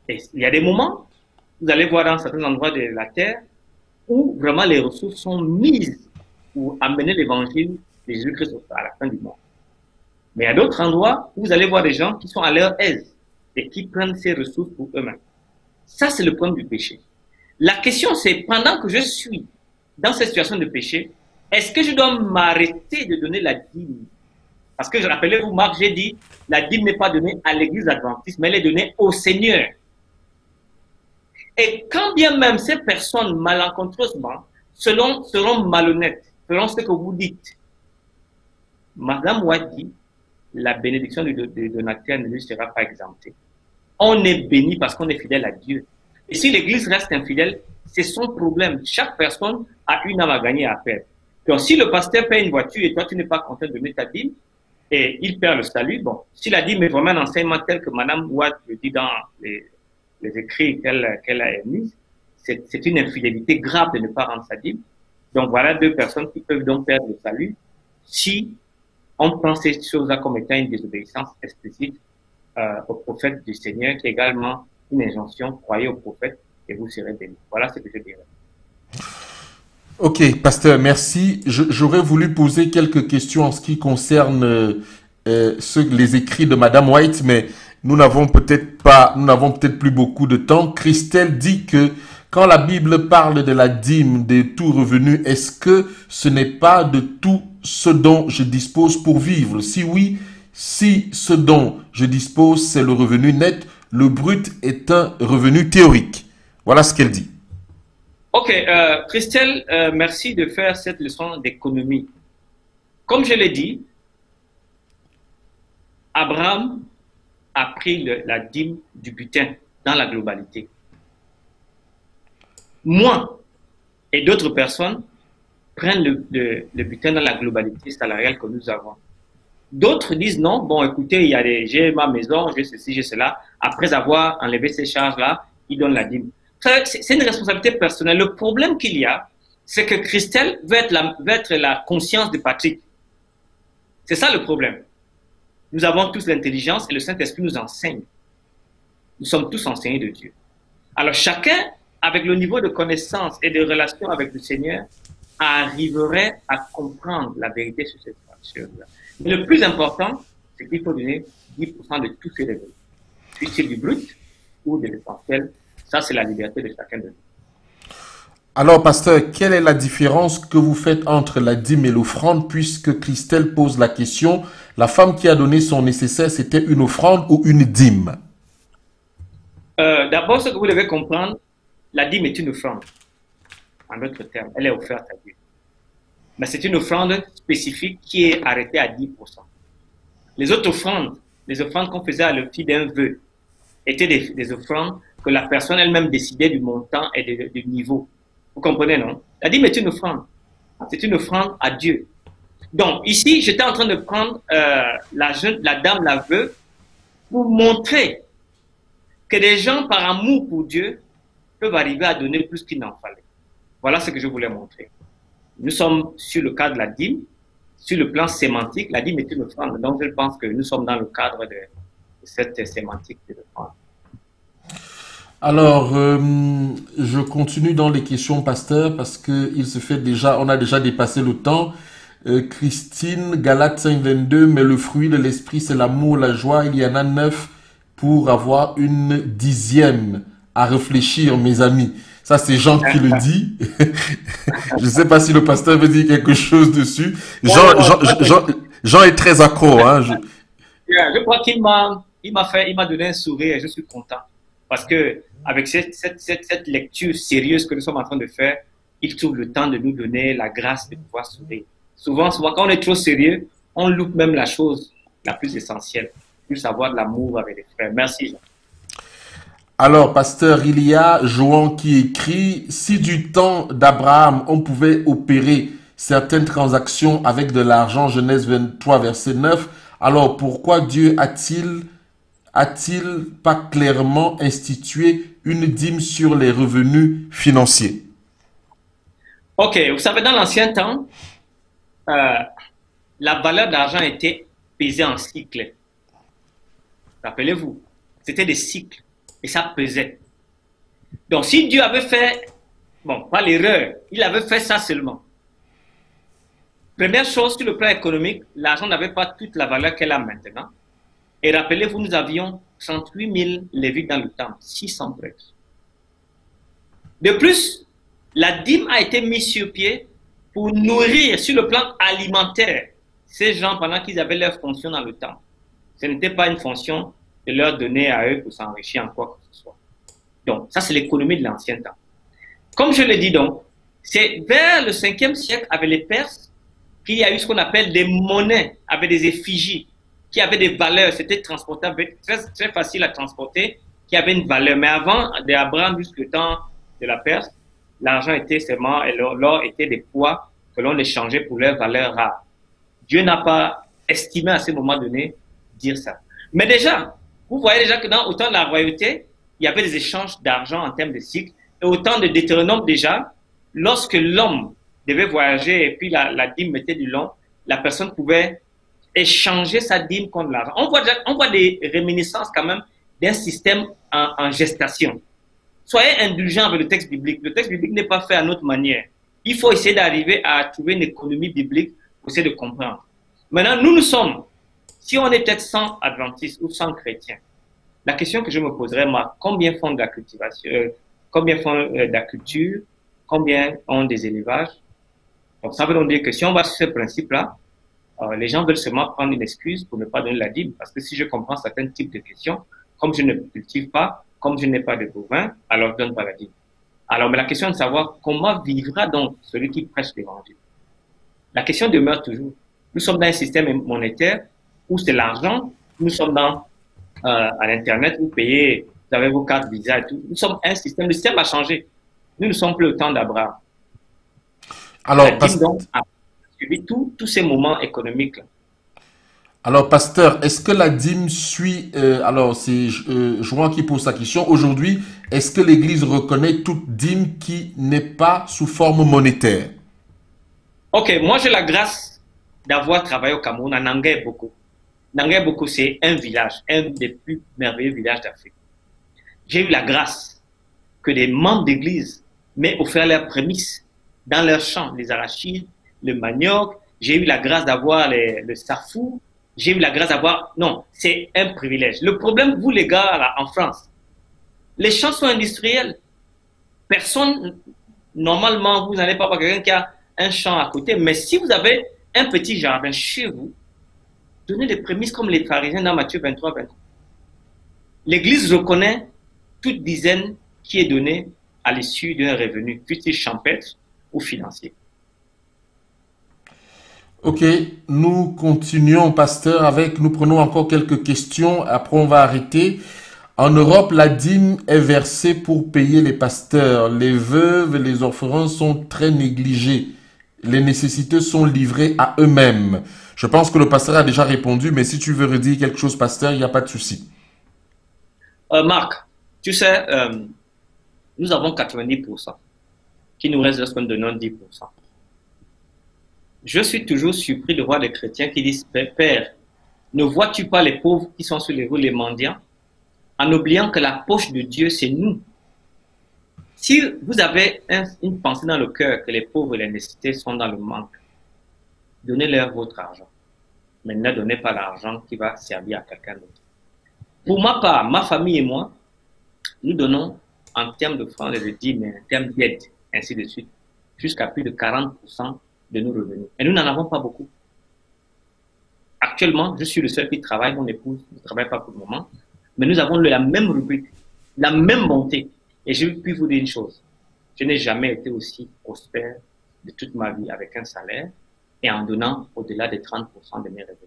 Et il y a des moments, vous allez voir dans certains endroits de la terre, où vraiment les ressources sont mises pour amener l'évangile de Jésus-Christ à la fin du monde. Mais il y a d'autres endroits où vous allez voir des gens qui sont à leur aise et qui prennent ces ressources pour eux-mêmes. Ça, c'est le problème du péché. La question, c'est pendant que je suis dans cette situation de péché, est-ce que je dois m'arrêter de donner la dîme? Parce que, rappelez-vous, Marc, j'ai dit, la dîme n'est pas donnée à l'église adventiste, mais elle est donnée au Seigneur. Et quand bien même ces personnes, malencontreusement, seront malhonnêtes, feront ce que vous dites, Madame Ouad dit, la bénédiction du donateur ne lui sera pas exemptée. On est béni parce qu'on est fidèle à Dieu. Et si l'église reste infidèle, c'est son problème. Chaque personne a une âme à gagner à faire. Donc, si le pasteur paie une voiture et toi, tu n'es pas content de mettre ta dîme, et il perd le salut, bon, s'il a dit, mais vraiment un enseignement tel que Mme Watt le dit dans les écrits qu'elle a émis, c'est une infidélité grave de ne pas rendre sa dîme. Donc voilà deux personnes qui peuvent donc perdre le salut si on prend ces choses-là comme étant une désobéissance explicite au prophète du Seigneur, qui est également une injonction, croyez au prophète et vous serez bénis. Voilà ce que je dirais. Ok, pasteur, merci. J'aurais voulu poser quelques questions en ce qui concerne les écrits de Madame White, mais nous n'avons peut-être plus beaucoup de temps. Christelle dit que quand la Bible parle de la dîme, de tout revenu, est-ce que ce n'est pas de tout ce dont je dispose pour vivre? Si oui, si ce dont je dispose, c'est le revenu net, le brut est un revenu théorique. Voilà ce qu'elle dit. Ok, Christelle, merci de faire cette leçon d'économie. Comme je l'ai dit, Abraham a pris la dîme du butin dans la globalité. Moi et d'autres personnes prennent le butin dans la globalité salariale que nous avons. D'autres disent non, bon écoutez, j'ai ma maison, j'ai ceci, j'ai cela. Après avoir enlevé ces charges-là, ils donnent la dîme. C'est une responsabilité personnelle. Le problème qu'il y a, c'est que Christelle veut être la conscience de Patrick. C'est ça le problème. Nous avons tous l'intelligence et le Saint-Esprit nous enseigne. Nous sommes tous enseignés de Dieu. Alors chacun, avec le niveau de connaissance et de relation avec le Seigneur, arriverait à comprendre la vérité sur cette chose-là. Mais le plus important, c'est qu'il faut donner 10% de tous ses revenus. Puis c'est du brut ou de l'essentiel. Ça, c'est la liberté de chacun de nous. Alors, pasteur, quelle est la différence que vous faites entre la dîme et l'offrande, puisque Christelle pose la question, la femme qui a donné son nécessaire, c'était une offrande ou une dîme? D'abord, ce que vous devez comprendre, la dîme est une offrande. En d'autres termes, elle est offerte à Dieu. Mais c'est une offrande spécifique qui est arrêtée à 10%. Les autres offrandes, les offrandes qu'on faisait à l'office d'un vœu, étaient des offrandes que la personne elle-même décidait du montant et du niveau. Vous comprenez, non? La dîme est une offrande. C'est une offrande à Dieu. Donc, ici, j'étais en train de prendre la dame, la veuve, pour montrer que des gens, par amour pour Dieu, peuvent arriver à donner plus qu'il n'en fallait. Voilà ce que je voulais montrer. Nous sommes sur le cadre de la dîme. Sur le plan sémantique, la dîme est une offrande. Donc, je pense que nous sommes dans le cadre de cette sémantique de l'offrande. Alors, je continue dans les questions, pasteur, parce que on a déjà dépassé le temps. Christine, Galates 5:22, mais le fruit de l'esprit, c'est l'amour, la joie. Il y en a 9 pour avoir une 10e à réfléchir, mes amis. Ça, c'est Jean qui le dit. Je ne sais pas si le pasteur veut dire quelque chose dessus. Jean est très accro. Hein. Je crois qu'il m'a donné un sourire et je suis content. Parce que avec cette lecture sérieuse que nous sommes en train de faire, il trouve le temps de nous donner la grâce de pouvoir sourire. Souvent, quand on est trop sérieux, on loupe même la chose la plus essentielle, plus avoir de l'amour avec les frères. Merci, Jean. Alors, pasteur, il y a Joan qui écrit, si du temps d'Abraham, on pouvait opérer certaines transactions avec de l'argent, Genèse 23, verset 9, alors pourquoi Dieu a-t-il pas clairement institué une dîme sur les revenus financiers? Ok, vous savez, dans l'ancien temps, la valeur de l'argent était pesée en cycles. Rappelez-vous, c'était des cycles et ça pesait. Donc, si Dieu avait fait, bon, pas l'erreur, il avait fait ça seulement. Première chose, sur le plan économique, l'argent n'avait pas toute la valeur qu'elle a maintenant. Et rappelez-vous, nous avions 38 000 lévites dans le temple, 600 prêtres. De plus, la dîme a été mise sur pied pour nourrir sur le plan alimentaire ces gens pendant qu'ils avaient leur fonction dans le temple. Ce n'était pas une fonction de leur donner à eux pour s'enrichir en quoi que ce soit. Donc, ça c'est l'économie de l'ancien temps. Comme je l'ai dit donc, c'est vers le 5e siècle avec les Perses qu'il y a eu ce qu'on appelle des monnaies avec des effigies qui avaient des valeurs. C'était transportable, très, très facile à transporter, qui avait une valeur. Mais avant d'Abraham jusqu'au temps de la Perse, l'argent était seulement, et l'or était des poids que l'on échangeait pour leurs valeurs rares. Dieu n'a pas estimé à ce moment donné dire ça. Mais déjà, vous voyez déjà que dans autant de la royauté, il y avait des échanges d'argent en termes de cycle. Et autant de Deutéronome déjà, lorsque l'homme devait voyager et puis la dîme mettait du long, la personne pouvait échanger sa dîme contre l'argent. On voit des réminiscences quand même d'un système en gestation. Soyez indulgents avec le texte biblique. Le texte biblique n'est pas fait à notre manière. Il faut essayer d'arriver à trouver une économie biblique pour essayer de comprendre. Maintenant, nous sommes, si on est peut-être 100 adventistes ou 100 chrétiens, la question que je me poserais, moi, combien font de la cultivation, combien font de la culture, combien ont des élevages? Donc, ça veut donc dire que si on va sur ce principe-là, les gens veulent seulement prendre une excuse pour ne pas donner la dîme. Parce que si je comprends certains types de questions, comme je ne cultive pas, comme je n'ai pas de bovins, alors je ne donne pas la dîme. Alors, mais la question est de savoir comment vivra donc celui qui prêche l'évangile. La question demeure toujours. Nous sommes dans un système monétaire où c'est l'argent. Nous sommes dans, à l'Internet, vous payez, vous avez vos cartes Visa et tout. Nous sommes un système, le système a changé. Nous ne sommes plus au temps d'Abraham. Alors, la dîme donc a suivi tous ces moments économiques là. Alors, pasteur, est-ce que la dîme suit, alors c'est Joan qui pose sa question, aujourd'hui, est-ce que l'Église reconnaît toute dîme qui n'est pas sous forme monétaire? Ok, moi j'ai la grâce d'avoir travaillé au Cameroun, à Nangay Boko. Nangay Boko, c'est un village, un des plus merveilleux villages d'Afrique. J'ai eu la grâce que des membres d'Église m'aient offert leurs prémices dans leurs champs, les arachides, le manioc. J'ai eu la grâce d'avoir le safou. J'ai eu la grâce d'avoir... Non, c'est un privilège. Le problème, vous les gars, là, en France, les champs sont industriels. Personne, normalement, vous n'allez pas voir quelqu'un qui a un champ à côté. Mais si vous avez un petit jardin chez vous, donnez des prémices comme les pharisiens dans Matthieu 23, 23. L'Église reconnaît toute dizaine qui est donnée à l'issue d'un revenu, fût-il champêtre ou financier. Ok, nous continuons, pasteur, nous prenons encore quelques questions, après on va arrêter. En Europe, la dîme est versée pour payer les pasteurs. Les veuves et les orphelins sont très négligés. Les nécessiteux sont livrés à eux-mêmes. Je pense que le pasteur a déjà répondu, mais si tu veux redire quelque chose, pasteur, il n'y a pas de souci. Marc, tu sais, nous avons 90%, qui nous reste lorsqu'on donne 10%. Je suis toujours surpris de voir des chrétiens qui disent, Père, ne vois-tu pas les pauvres qui sont sur les rues, les mendiants, en oubliant que la poche de Dieu, c'est nous. Si vous avez une pensée dans le cœur que les pauvres et les nécessités sont dans le manque, donnez-leur votre argent. Mais ne donnez pas l'argent qui va servir à quelqu'un d'autre. Pour ma part, ma famille et moi, nous donnons en termes de francs et de dîmes, en termes d'aide, ainsi de suite, jusqu'à plus de 40% de nos revenus. Et nous n'en avons pas beaucoup. Actuellement, je suis le seul qui travaille, mon épouse ne travaille pas pour le moment, mais nous avons la même rubrique, la même bonté. Et je puis vous dire une chose, je n'ai jamais été aussi prospère de toute ma vie avec un salaire et en donnant au-delà des 30% de mes revenus.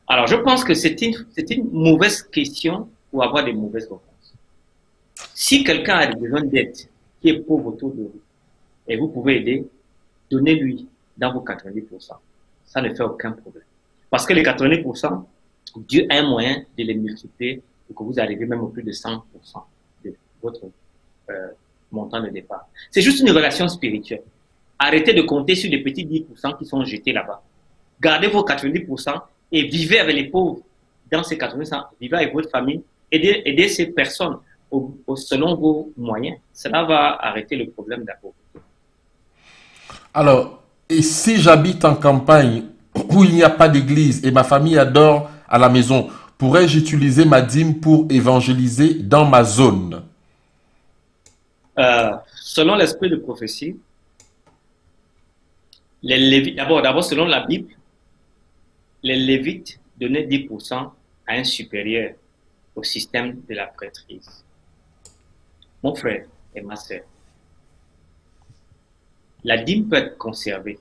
Alors, je pense que c'est une mauvaise question pour avoir des mauvaises réponses. Si quelqu'un a besoin d'aide, qui est pauvre autour de vous, et vous pouvez aider, donnez-lui dans vos 90%. Ça ne fait aucun problème. Parce que les 90%, Dieu a un moyen de les multiplier pour que vous arriviez même au plus de 100% de votre montant de départ. C'est juste une relation spirituelle. Arrêtez de compter sur les petits 10% qui sont jetés là-bas. Gardez vos 90% et vivez avec les pauvres dans ces 90%. Vivez avec votre famille. Aidez ces personnes selon vos moyens. Cela va arrêter le problème de la pauvreté. Alors, et si j'habite en campagne où il n'y a pas d'église et ma famille adore à la maison, pourrais-je utiliser ma dîme pour évangéliser dans ma zone? Selon l'esprit de prophétie, les Lévites, d'abord selon la Bible, les Lévites donnaient 10% à un supérieur au système de la prêtrise. Mon frère et ma sœur, la dîme peut être conservée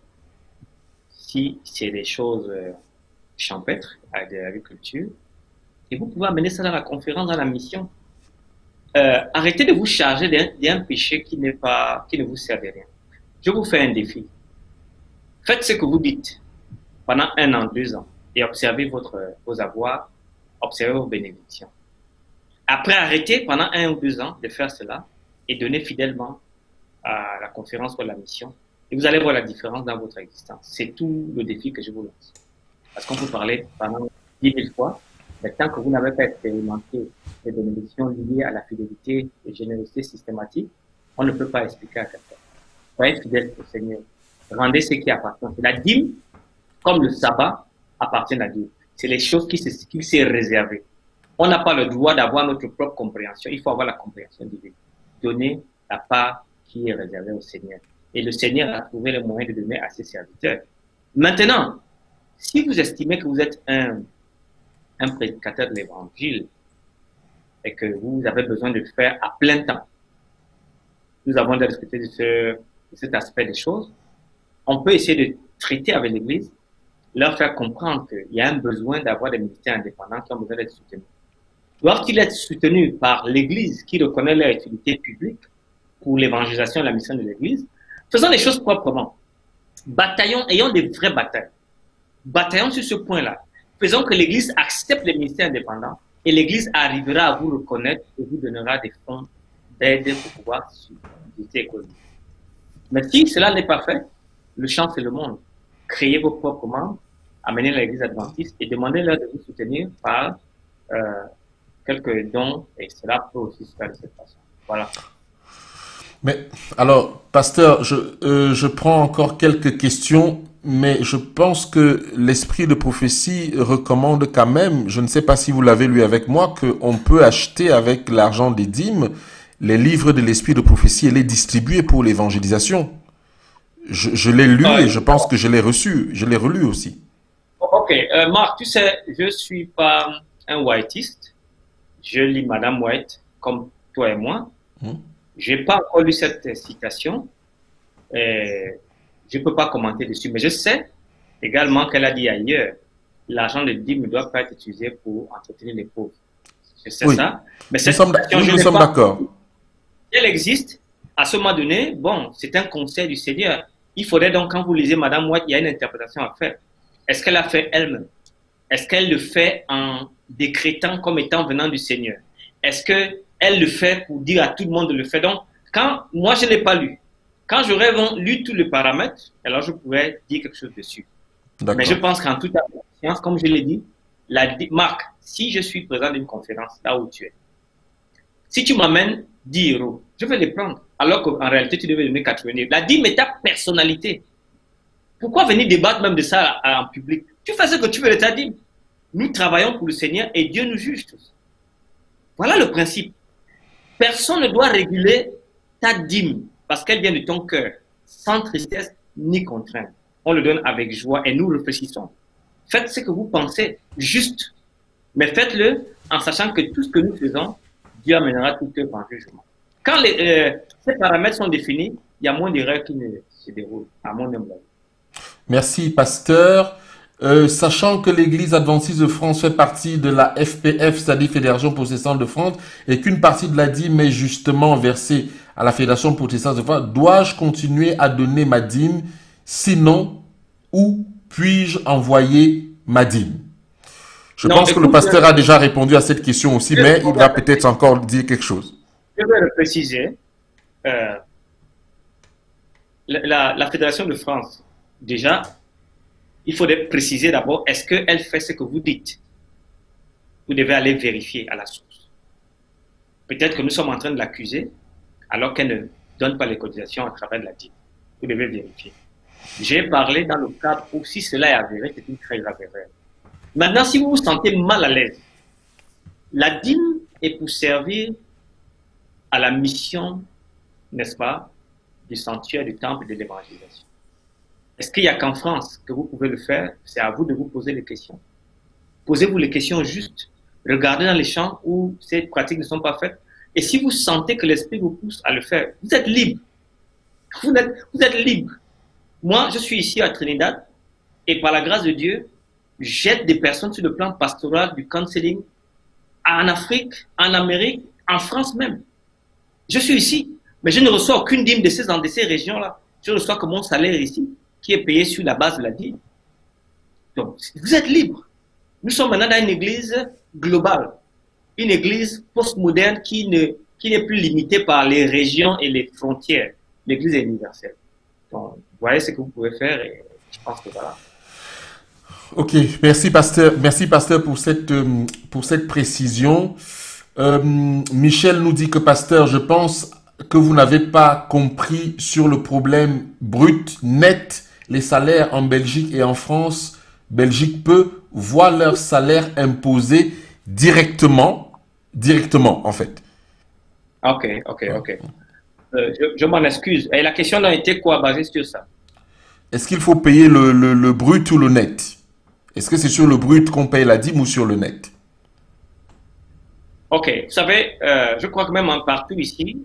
si c'est des choses champêtres, avec de l'agriculture, et vous pouvez amener ça dans la conférence, dans la mission. Arrêtez de vous charger d'un péché qui ne vous sert de rien. Je vous fais un défi. Faites ce que vous dites pendant 1 an, 2 ans, et observez vos avoirs, observez vos bénédictions. Après, arrêtez pendant 1 ou 2 ans de faire cela et donnez fidèlement à la conférence ou à la mission. Et vous allez voir la différence dans votre existence. C'est tout le défi que je vous lance. Parce qu'on peut parler pendant 10 000 fois, mais tant que vous n'avez pas expérimenté les bénédictions liées à la fidélité et générosité systématique, on ne peut pas expliquer à quelqu'un. Soyez fidèles au Seigneur. Rendez ce qui appartient. La dîme, comme le sabbat, appartient à Dieu. C'est les choses qui s'est réservé. On n'a pas le droit d'avoir notre propre compréhension. Il faut avoir la compréhension divine. Donner la part qui est réservée au Seigneur. Et le Seigneur a trouvé le moyen de donner à ses serviteurs. Maintenant, si vous estimez que vous êtes un prédicateur de l'Évangile et que vous avez besoin de le faire à plein temps, nous avons discuté de cet aspect des choses. On peut essayer de traiter avec l'Église, leur faire comprendre qu'il y a un besoin d'avoir des ministères indépendants qui ont besoin d'être soutenus. Doivent-ils être soutenus par l'Église qui reconnaît leur utilité publique pour l'évangélisation et la mission de l'Église? Faisons les choses proprement. Bataillons, ayons des vraies batailles. Bataillons sur ce point-là. Faisons que l'Église accepte les ministères indépendants et l'Église arrivera à vous reconnaître et vous donnera des fonds d'aide pour pouvoir subsister économique. Mais si cela n'est pas fait, le champ c'est le monde. Créez vos propres membres, amenez l'Église adventiste et demandez-leur de vous soutenir par quelques dons et cela peut aussi se faire de cette façon. Voilà. Mais alors, pasteur, je prends encore quelques questions, mais je pense que l'esprit de prophétie recommande quand même, je ne sais pas si vous l'avez lu avec moi, qu'on peut acheter avec l'argent des dîmes les livres de l'esprit de prophétie et les distribuer pour l'évangélisation. Je l'ai lu et je pense que je l'ai reçu, je l'ai relu aussi. Ok, Marc, tu sais, je ne suis pas un whiteiste. Je lis Madame White comme toi et moi. Je n'ai pas encore lu cette citation. Je ne peux pas commenter dessus, mais je sais également qu'elle a dit ailleurs, l'argent de dîme ne doit pas être utilisé pour entretenir les pauvres. Je sais ça. Mais cette citation, nous sommes d'accord. Elle existe. À ce moment donné, bon, c'est un conseil du Seigneur. Il faudrait donc, quand vous lisez Madame White, il y a une interprétation à faire. Est-ce qu'elle a fait elle-même? Est-ce qu'elle le fait en décrétant comme étant venant du Seigneur? Est-ce qu'elle le fait pour dire à tout le monde de le faire? Donc, quand moi, je ne l'ai pas lu. Quand j'aurais lu tous les paramètres, alors je pourrais dire quelque chose dessus. Mais je pense qu'en toute conscience, comme je l'ai dit, Marc, si je suis présent d'une conférence, là où tu es, si tu m'amènes 10 euros, je vais les prendre. Alors qu'en réalité, tu devais donner 80 euros. La dîme est ta personnalité. Pourquoi venir débattre même de ça en public? Tu fais ce que tu veux de ta dîme. Nous travaillons pour le Seigneur et Dieu nous juge tous. Voilà le principe. Personne ne doit réguler ta dîme parce qu'elle vient de ton cœur, sans tristesse ni contrainte. On le donne avec joie et nous réfléchissons. Faites ce que vous pensez juste, mais faites-le en sachant que tout ce que nous faisons, Dieu amènera tout œuvre en jugement. Quand ces paramètres sont définis, il y a moins d'erreurs qui ne se déroulent, à mon humble avis. Merci, pasteur. Sachant que l'Église adventiste de France fait partie de la FPF, c'est-à-dire Fédération protestante de France, et qu'une partie de la dîme est justement versée à la Fédération protestante de France, dois-je continuer à donner ma dîme? Sinon, où puis-je envoyer ma dîme? Je pense que le pasteur a déjà répondu à cette question aussi, mais il va peut-être encore dire quelque chose. Je vais le préciser. La Fédération de France, déjà, il faudrait préciser d'abord, est-ce qu'elle fait ce que vous dites? Vous devez aller vérifier à la source. Peut-être que nous sommes en train de l'accuser, alors qu'elle ne donne pas les cotisations à travers de la dîme. Vous devez vérifier. J'ai parlé dans le cadre où, si cela est avéré, c'est une très grave erreur. Maintenant, si vous vous sentez mal à l'aise, la dîme est pour servir à la mission, n'est-ce pas, du sanctuaire, du temple et de l'évangélisation. Est-ce qu'il n'y a qu'en France que vous pouvez le faire? C'est à vous de vous poser les questions. Posez-vous les questions justes. Regardez dans les champs où ces pratiques ne sont pas faites. Et si vous sentez que l'Esprit vous pousse à le faire, vous êtes libre. Vous êtes libre. Moi, je suis ici à Trinidad et par la grâce de Dieu, j'aide des personnes sur le plan pastoral, du counseling, en Afrique, en Amérique, en France même. Je suis ici, mais je ne reçois aucune dîme de ces régions-là. Je reçois que mon salaire ici, qui est payé sur la base de la dîme. Donc, vous êtes libre. Nous sommes maintenant dans une église globale, une église postmoderne qui n'est plus limitée par les régions et les frontières. L'église est universelle. Donc, vous voyez ce que vous pouvez faire et je pense que voilà. Ok, merci pasteur. Merci pasteur pour cette précision. Michel nous dit que pasteur, je pense que vous n'avez pas compris sur le problème brut, net, les salaires en Belgique et en France. Belgique peut voir leur salaire imposé directement en fait. Ok. Je m'en excuse. Et la question a été quoi, basée sur ça? Est-ce qu'il faut payer le brut ou le net? Est-ce que c'est sur le brut qu'on paye la dîme ou sur le net? Ok, vous savez, je crois que même partout ici,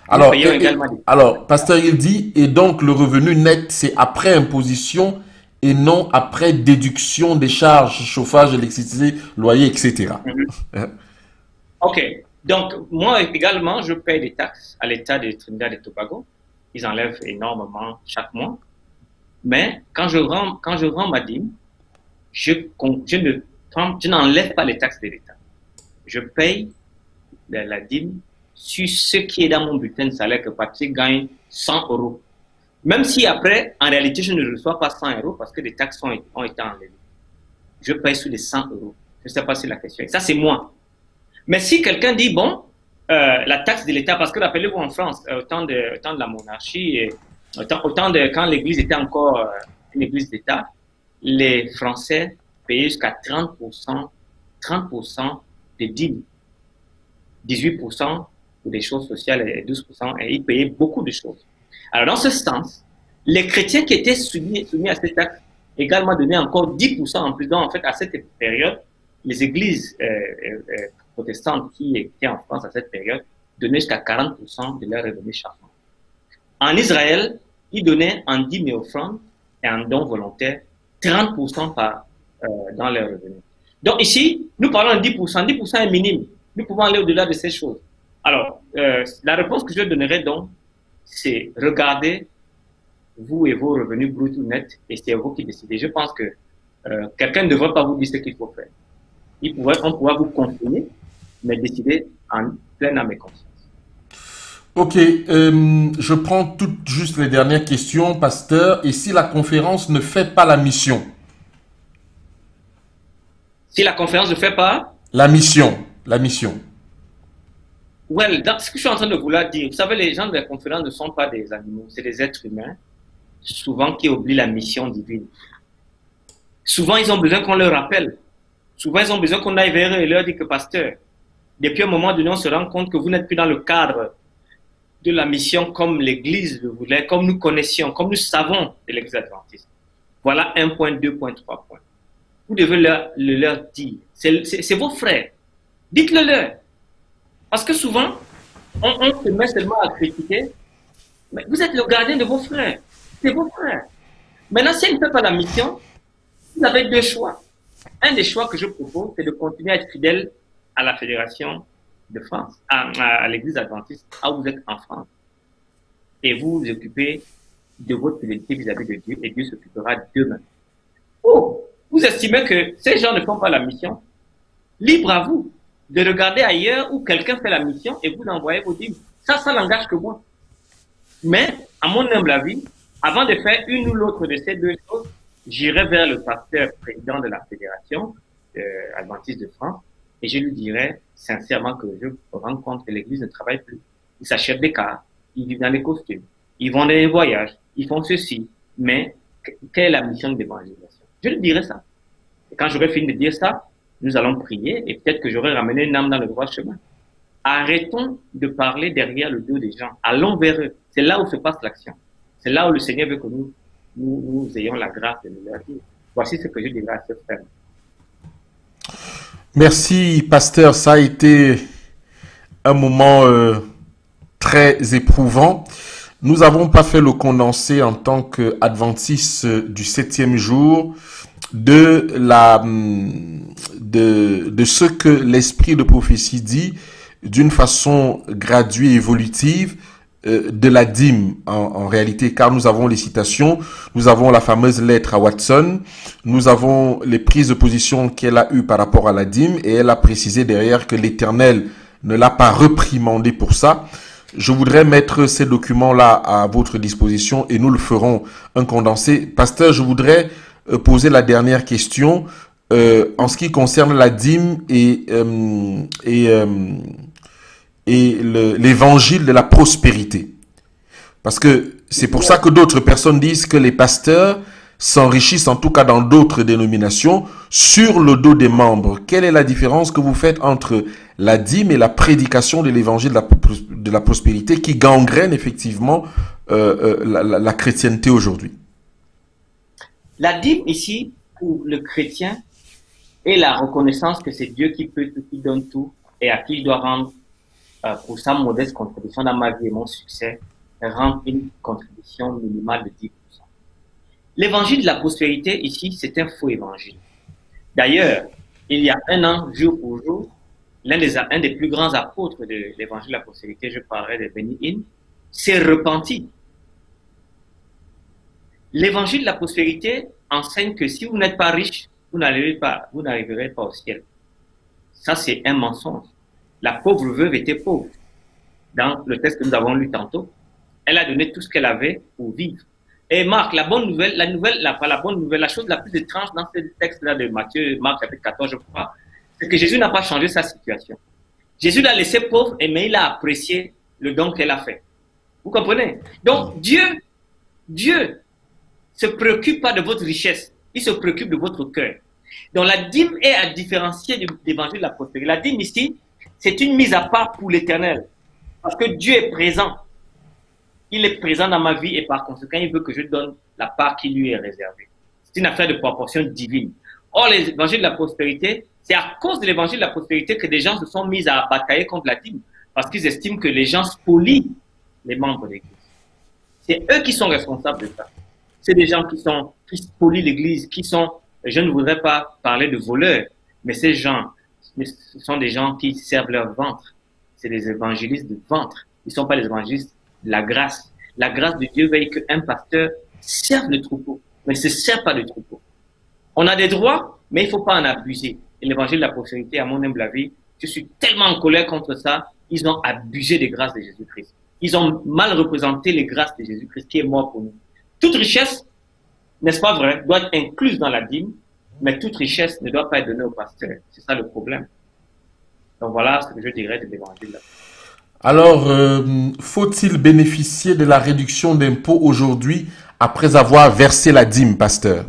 alors, nous payons également des... alors, pasteur, il dit, et donc le revenu net, c'est après imposition et non après déduction des charges, chauffage, électricité, loyer, etc. Ok, donc moi également, je paye des taxes à l'État de Trinidad et Tobago. Ils enlèvent énormément chaque mois. Mais quand je rends ma dîme, je n'enlève pas les taxes de l'État. Je paye la dîme sur ce qui est dans mon bulletin de salaire que Patrick gagne 100 euros. Même si après, en réalité, je ne reçois pas 100 euros parce que les taxes ont été enlevées. Je paye sur les 100 euros. Je ne sais pas si la question est. Ça, c'est moi. Mais si quelqu'un dit, bon, la taxe de l'État, parce que rappelez-vous en France, au temps de la monarchie, et quand l'Église était encore une Église d'État, les Français payaient jusqu'à 30% de dîmes, 18% pour des choses sociales et 12%, et ils payaient beaucoup de choses. Alors, dans ce sens, les chrétiens qui étaient soumis à cette taxe également donnaient encore 10% en plus. Donc, en fait, à cette période, les églises protestantes qui étaient en France à cette période donnaient jusqu'à 40% de leurs revenus chaque mois. En Israël, ils donnaient en dîmes et offrandes et en dons volontaires 30% dans leurs revenus. Donc ici, nous parlons de 10%. 10% est minime. Nous pouvons aller au-delà de ces choses. Alors, la réponse que je donnerai donc, c'est regarder vous et vos revenus bruts ou nets et c'est vous qui décidez. Je pense que quelqu'un ne devrait pas vous dire ce qu'il faut faire. On pourra vous conseiller, mais décider en pleine âme et conscience. Ok, je prends toutes juste les dernières questions, pasteur. Et si la conférence ne fait pas la mission? Si la conférence ne fait pas? La mission. Well, ce que je suis en train de vouloir dire, vous savez, les gens de la conférence ne sont pas des animaux, c'est des êtres humains, souvent qui oublient la mission divine. Souvent, ils ont besoin qu'on leur rappelle. Souvent, ils ont besoin qu'on aille vers eux et leur dire que, pasteur, depuis un moment donné, on se rend compte que vous n'êtes plus dans le cadre de la mission comme l'Église le voulait, comme nous connaissions, comme nous savons de l'Église adventiste. Voilà 1 point, 2 points, 3 points. Vous devez leur dire. C'est vos frères. Dites-le leur. Parce que souvent, on se met seulement à critiquer. Mais vous êtes le gardien de vos frères. C'est vos frères. Maintenant, si elle ne fait pas la mission, vous avez deux choix. Un des choix que je propose, c'est de continuer à être fidèle à la Fédération de France, à l'Église adventiste, où vous êtes en France. Et vous vous occupez de votre fidélité vis-à-vis de Dieu, et Dieu s'occupera d'eux-mêmes. Ou vous estimez que ces gens ne font pas la mission, libre à vous de regarder ailleurs où quelqu'un fait la mission et vous envoyez vos dîmes. Ça n'engage que moi. Mais, à mon humble avis, avant de faire une ou l'autre de ces deux choses, j'irai vers le pasteur président de la Fédération adventiste de France et je lui dirai sincèrement que je rends compte que l'Église ne travaille plus. Ils s'achètent des cars, ils vivent dans les costumes, ils vont dans les voyages, ils font ceci. Mais quelle est la mission d'évangélisation? Je lui dirai ça. Et quand j'aurai fini de dire ça, nous allons prier et peut-être que j'aurai ramené une âme dans le droit chemin. Arrêtons de parler derrière le dos des gens. Allons vers eux. C'est là où se passe l'action. C'est là où le Seigneur veut que nous ayons la grâce de leur dire. Voici ce que je dirais à ce frère. Merci, pasteur. Ça a été un moment très éprouvant. Nous n'avons pas fait le condensé en tant qu'adventistes du 7e jour de ce que l'esprit de prophétie dit d'une façon graduée et évolutive. de la dîme en réalité, car nous avons les citations, nous avons la fameuse lettre à Watson, nous avons les prises de position qu'elle a eues par rapport à la dîme, et elle a précisé derrière que l'Éternel ne l'a pas reprimandé pour ça. Je voudrais mettre ces documents-là à votre disposition et nous le ferons un condensé. Pasteur, je voudrais poser la dernière question en ce qui concerne la dîme et l'évangile de la prospérité. Parce que c'est pour ça que d'autres personnes disent que les pasteurs s'enrichissent, en tout cas dans d'autres dénominations, sur le dos des membres. Quelle est la différence que vous faites entre la dîme et la prédication de l'évangile de la prospérité qui gangrène effectivement la chrétienté aujourd'hui? La dîme ici, pour le chrétien, est la reconnaissance que c'est Dieu qui peut tout, qui donne tout et à qui il doit rendre pour sa modeste contribution dans ma vie et mon succès, rendre une contribution minimale de 10%. L'évangile de la prospérité ici, c'est un faux évangile. D'ailleurs, il y a un an, jour pour jour, un des plus grands apôtres de l'évangile de la prospérité, je parlerai de Benny Hinn, s'est repenti. L'évangile de la prospérité enseigne que si vous n'êtes pas riche, vous n'arriverez pas au ciel. Ça, c'est un mensonge. La pauvre veuve était pauvre. Dans le texte que nous avons lu tantôt, elle a donné tout ce qu'elle avait pour vivre. Et Marc, la chose la plus étrange dans ce texte-là de Marc chapitre 14, je crois, c'est que Jésus n'a pas changé sa situation. Jésus l'a laissé pauvre, mais il a apprécié le don qu'elle a fait. Vous comprenez? Donc, Dieu se préoccupe pas de votre richesse, il se préoccupe de votre cœur. Donc, la dîme est à différencier de l'évangile de la prospérité. La dîme ici, c'est une mise à part pour l'éternel. Parce que Dieu est présent. Il est présent dans ma vie et par conséquent, il veut que je donne la part qui lui est réservée. C'est une affaire de proportion divine. Or, l'évangile de la prospérité, c'est à cause de l'évangile de la prospérité que des gens se sont mis à batailler contre la dîme. Parce qu'ils estiment que les gens spolient les membres de l'Église. C'est eux qui sont responsables de ça. C'est des gens qui spolient l'Église, je ne voudrais pas parler de voleurs, mais ces gens, ce sont des gens qui servent leur ventre. C'est des évangélistes de ventre. Ils ne sont pas les évangélistes de la grâce. La grâce de Dieu veille qu'un pasteur serve le troupeau, mais ne se sert pas de troupeau. On a des droits, mais il ne faut pas en abuser. Et l'évangile de la prospérité, à mon humble avis, je suis tellement en colère contre ça, ils ont abusé des grâces de Jésus-Christ. Ils ont mal représenté les grâces de Jésus-Christ qui est mort pour nous. Toute richesse, n'est-ce pas vrai, doit être incluse dans la dîme, mais toute richesse ne doit pas être donnée au pasteur. C'est ça le problème. Donc voilà ce que je dirais de l'évangile. Alors, faut-il bénéficier de la réduction d'impôts aujourd'hui après avoir versé la dîme, pasteur?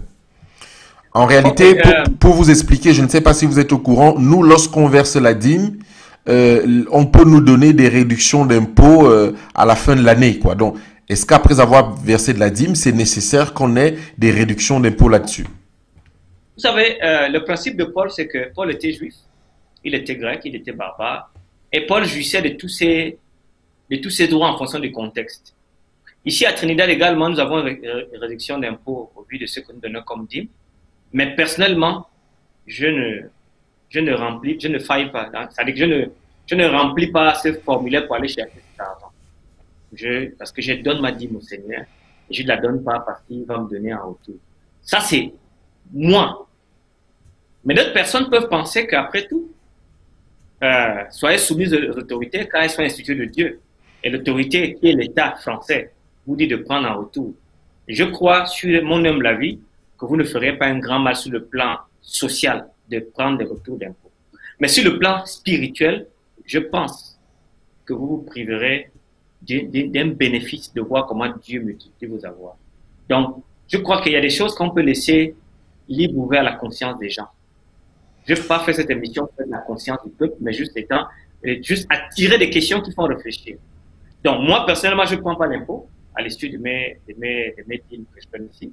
En réalité, pour vous expliquer, je ne sais pas si vous êtes au courant, nous, lorsqu'on verse la dîme, on peut nous donner des réductions d'impôts à la fin de l'année, quoi. Donc, est-ce qu'après avoir versé de la dîme, c'est nécessaire qu'on ait des réductions d'impôts là-dessus? Vous savez, le principe de Paul, c'est que Paul était juif, il était grec, il était barbare, et Paul jouissait de tous ses droits en fonction du contexte. Ici, à Trinidad également, nous avons une réduction d'impôts au vu de ce que nous donnons comme dîme, mais personnellement, je ne faille pas. C'est-à-dire que je ne remplis pas ce formulaire pour aller chercher cet argent. Parce que je donne ma dîme au Seigneur, et je ne la donne pas parce qu'il va me donner en retour. Ça, c'est moi. Mais d'autres personnes peuvent penser qu'après tout, soyez soumis aux autorités car elles sont instituées de Dieu. Et l'autorité qui est l'État français vous dit de prendre en retour. Je crois, sur mon humble avis, que vous ne ferez pas un grand mal sur le plan social de prendre des retours d'impôts. Mais sur le plan spirituel, je pense que vous vous priverez d'un bénéfice de voir comment Dieu multiplie vos avoirs. Donc, je crois qu'il y a des choses qu'on peut laisser libre ouvert à la conscience des gens. Je ne vais pas faire cette émission pour la conscience du peuple, mais juste attirer des questions qui font réfléchir. Donc, moi, personnellement, je ne prends pas l'impôt à l'issue de mes dîmes que je donne ici.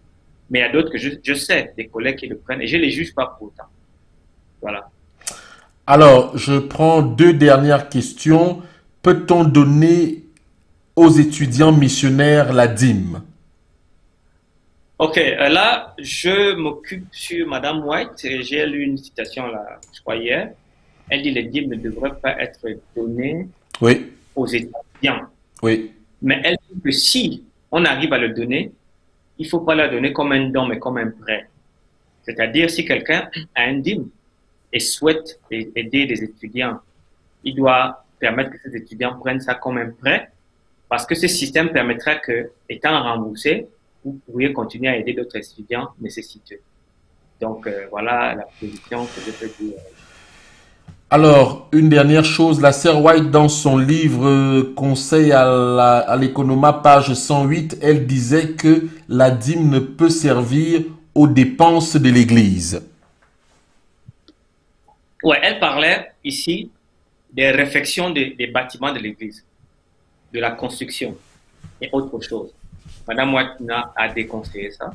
Mais il y a d'autres que je sais, des collègues qui le prennent, et je ne les juge pas pour autant. Voilà. Alors, je prends deux dernières questions. Peut-on donner aux étudiants missionnaires la dîme? Ok, là, je m'occupe sur Madame White. J'ai lu une citation là, je crois hier. Elle dit les dîmes ne devraient pas être données aux étudiants. Oui. Mais elle dit que si on arrive à le donner, il ne faut pas le donner comme un don, mais comme un prêt. C'est-à-dire, si quelqu'un a un dîme et souhaite aider des étudiants, il doit permettre que ces étudiants prennent ça comme un prêt, parce que ce système permettra que, étant remboursé, vous pourriez continuer à aider d'autres étudiants nécessiteux. Donc, voilà la position que je peux dire. Alors, une dernière chose, la sœur White, dans son livre Conseil à l'économat, page 108, elle disait que la dîme ne peut servir aux dépenses de l'Église. Ouais, elle parlait ici des réfections des bâtiments de l'Église, de la construction et autre chose. Madame White a déconseillé ça.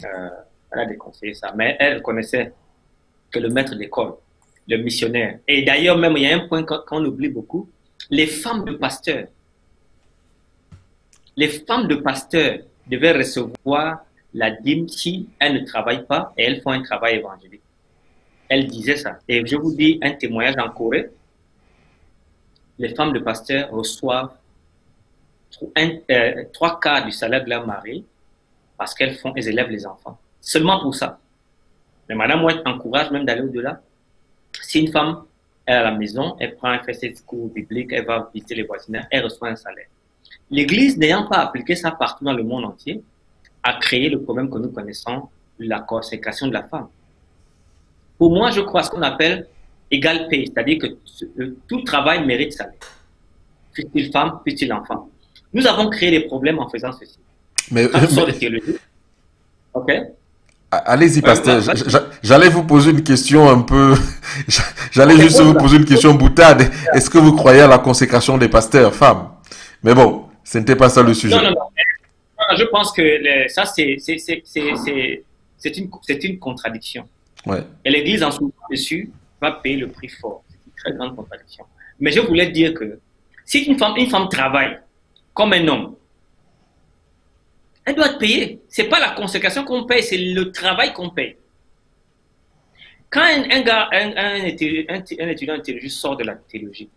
Elle a déconseillé ça, mais elle connaissait que le maître d'école, le missionnaire, et d'ailleurs même il y a un point qu'on oublie beaucoup, les femmes de pasteurs. Les femmes de pasteurs devaient recevoir la dîme si elles ne travaillent pas et elles font un travail évangélique. Elle disait ça. Et je vous dis un témoignage en Corée. Les femmes de pasteurs reçoivent 3/4 du salaire de leur mari parce qu'elles élèvent les enfants. Seulement pour ça. Mais Madame White encourage même d'aller au-delà. Si une femme est à la maison, elle fait ses cours bibliques, elle va visiter les voisinages, elle reçoit un salaire. L'Église, n'ayant pas appliqué ça partout dans le monde entier, a créé le problème que nous connaissons, la consécration de la femme. Pour moi, je crois à ce qu'on appelle égal paye, c'est-à-dire que tout travail mérite salaire. Fût-il femme, fût-il enfant. Nous avons créé des problèmes en faisant ceci. Mais, de théologie. OK? Allez-y, pasteur. J'allais vous poser une question un peu... J'allais juste vous poser une question boutade. Est-ce que vous croyez à la consécration des pasteurs femmes? Mais bon, ce n'était pas ça le sujet. Non. Je pense que ça, c'est une contradiction. Ouais. Et l'Église, en souffrant dessus, va payer le prix fort. C'est une très grande contradiction. Mais je voulais dire que si une femme travaille comme un homme, elle doit être payée. Ce n'est pas la consécration qu'on paye, c'est le travail qu'on paye. Quand un étudiant en théologie sort de la théologie,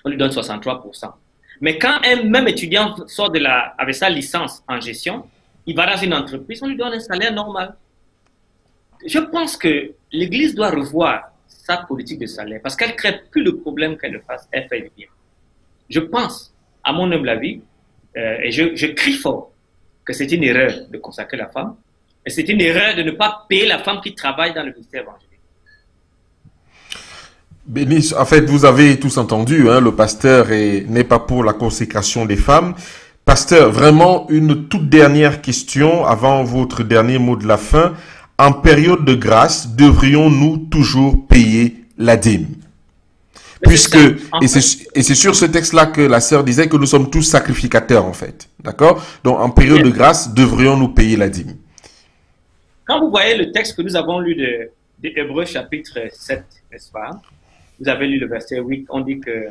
on lui donne 63%. Mais quand un même étudiant sort avec sa licence en gestion, il va dans une entreprise, on lui donne un salaire normal. Je pense que l'Église doit revoir sa politique de salaire parce qu'elle ne crée plus le problème qu'elle le fasse, elle fait le bien. Je pense, à mon humble avis, et je crie fort, que c'est une erreur de consacrer la femme et c'est une erreur de ne pas payer la femme qui travaille dans le ministère évangélique. Béni, en fait, vous avez tous entendu, hein, le pasteur n'est pas pour la consécration des femmes. Pasteur, vraiment une toute dernière question avant votre dernier mot de la fin. En période de grâce, devrions-nous toujours payer la dîme? Puisque, et c'est sur ce texte-là que la sœur disait que nous sommes tous sacrificateurs, en fait. D'accord? Donc, en période de grâce, devrions-nous payer la dîme? Quand vous voyez le texte que nous avons lu de Hébreux chapitre 7, n'est-ce pas? Vous avez lu le verset 8, on dit que...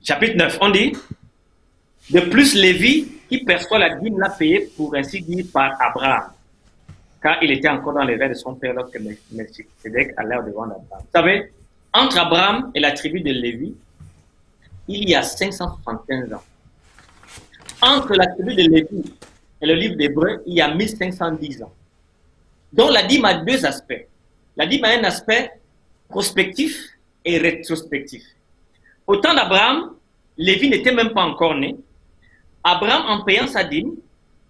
chapitre 9, on dit, de plus Lévi, qui perçoit la dîme, l'a payé pour ainsi dire par Abraham, car il était encore dans les rêves de son père lorsque Melchisedec allait au-devant d'Abraham. Vous savez, entre Abraham et la tribu de Lévi, il y a 575 ans. Entre la tribu de Lévi et le livre d'Hébreux, il y a 1510 ans. Donc la dîme a deux aspects. La dîme a un aspect prospectif et rétrospectif. Au temps d'Abraham, Lévi n'était même pas encore né. Abraham, en payant sa dîme,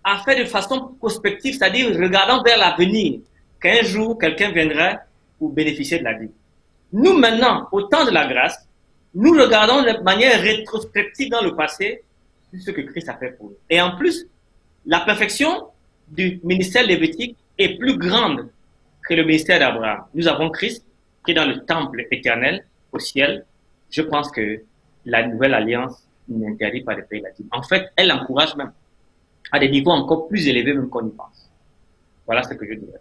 a fait de façon prospective, c'est-à-dire regardant vers l'avenir, qu'un jour, quelqu'un viendra pour bénéficier de la dîme. Nous, maintenant, au temps de la grâce, nous regardons de manière rétrospective dans le passé ce que Christ a fait pour nous. Et en plus, la perfection du ministère lévitique est plus grande que le ministère d'Abraham. Nous avons Christ qui est dans le temple éternel au ciel. Je pense que la nouvelle alliance n'interdit pas de payer la dîme. En fait, elle encourage même à des niveaux encore plus élevés même qu'on y pense. Voilà ce que je dirais.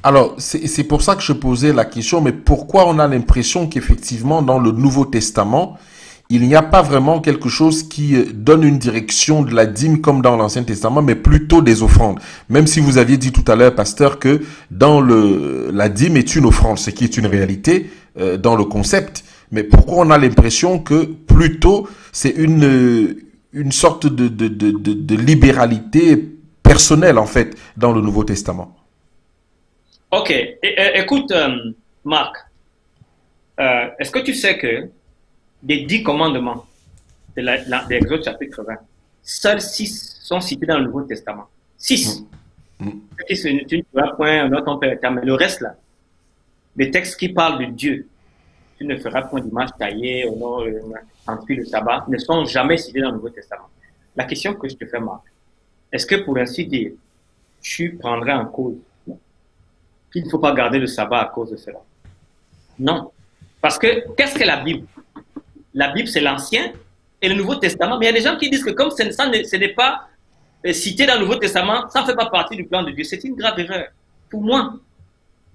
Alors, c'est pour ça que je posais la question, mais pourquoi on a l'impression qu'effectivement, dans le Nouveau Testament, il n'y a pas vraiment quelque chose qui donne une direction de la dîme comme dans l'Ancien Testament, mais plutôt des offrandes. Même si vous aviez dit tout à l'heure, pasteur, que la dîme est une offrande, ce qui est une réalité dans le concept. Mais pourquoi on a l'impression que plutôt c'est une sorte de libéralité personnelle, en fait, dans le Nouveau Testament? Ok, écoute, Marc, est-ce que tu sais que des 10 commandements de l'Exode chapitre 20, seuls 6 sont cités dans le Nouveau Testament? 6. Tu ne feras point un autre ton père, mais le reste là, les textes qui parlent de Dieu, tu ne feras point d'image taillée, ensuite le sabbat, ne sont jamais cités dans le Nouveau Testament. La question que je te fais, Marc, est-ce que pour ainsi dire, tu prendrais en cause qu'il ne faut pas garder le sabbat à cause de cela? Non. Parce que, qu'est-ce que la Bible? La Bible, c'est l'Ancien et le Nouveau Testament. Mais il y a des gens qui disent que comme ce n'est pas cité dans le Nouveau Testament, ça ne fait pas partie du plan de Dieu. C'est une grave erreur. Pour moi,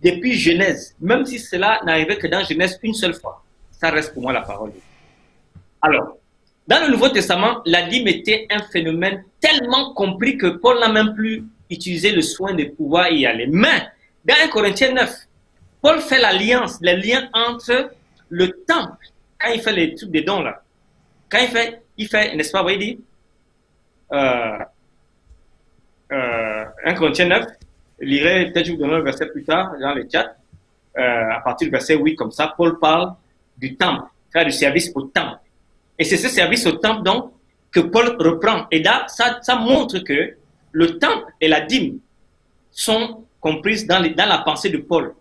depuis Genèse, même si cela n'arrivait que dans Genèse une seule fois, ça reste pour moi la parole de Dieu. Alors, dans le Nouveau Testament, la dîme était un phénomène tellement compris que Paul n'a même plus utilisé le soin de pouvoir y aller. Mais, dans 1 Corinthiens 9, Paul fait l'alliance, le lien entre le temple, quand il fait les trucs des dons là, quand il fait, n'est-ce pas, vous voyez, dit, 1 Corinthiens 9, lirez, peut-être je vous donnerai le verset plus tard dans le chat, à partir du verset 8, comme ça, Paul parle du temple, faire du service au temple. Et c'est ce service au temple, donc, que Paul reprend. Et là, ça montre que le temple et la dîme sont comprises dans la pensée de Paul,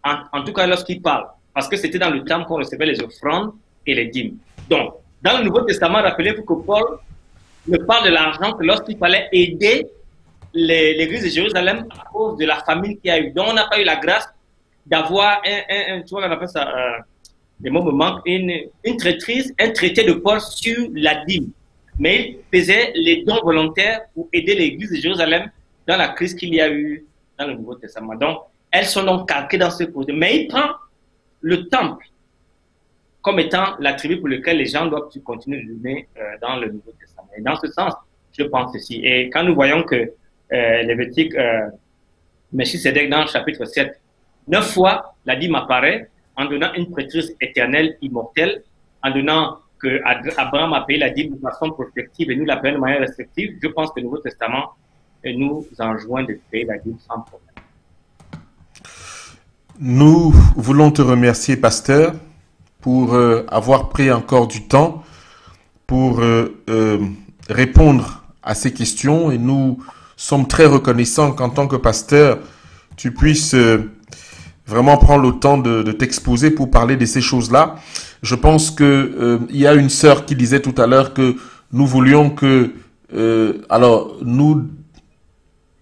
en tout cas lorsqu'il parle, parce que c'était dans le temple qu'on recevait les offrandes et les dîmes. Donc, dans le Nouveau Testament, rappelez-vous que Paul ne parle de l'argent que lorsqu'il fallait aider l'église de Jérusalem à cause de la famine qu'il y a eu. Donc, on n'a pas eu la grâce d'avoir tu vois, on appelle ça, les mots me manquent, une traîtrise, un traité de Paul sur la dîme. Mais il faisait les dons volontaires pour aider l'église de Jérusalem dans la crise qu'il y a eu dans le Nouveau Testament. Donc, elles sont donc calquées dans ce côté. Mais il prend le temple comme étant l'attribut pour lequel les gens doivent continuer de donner dans le Nouveau Testament. Et dans ce sens, je pense ceci. Et quand nous voyons que Lévitique, Melchisédek dans le chapitre 7, 9 fois, la dîme apparaît en donnant une prêtrise éternelle, immortelle, en donnant que Abraham a payé la dîme de façon prospective et nous la payons de manière restrictive. Je pense que le Nouveau Testament nous enjoint de payer la dîme sans problème. Nous voulons te remercier, pasteur, pour avoir pris encore du temps pour répondre à ces questions, et nous sommes très reconnaissants qu'en tant que pasteur, tu puisses vraiment prendre le temps de t'exposer pour parler de ces choses-là. Je pense que il y a une sœur qui disait tout à l'heure que nous voulions que alors nous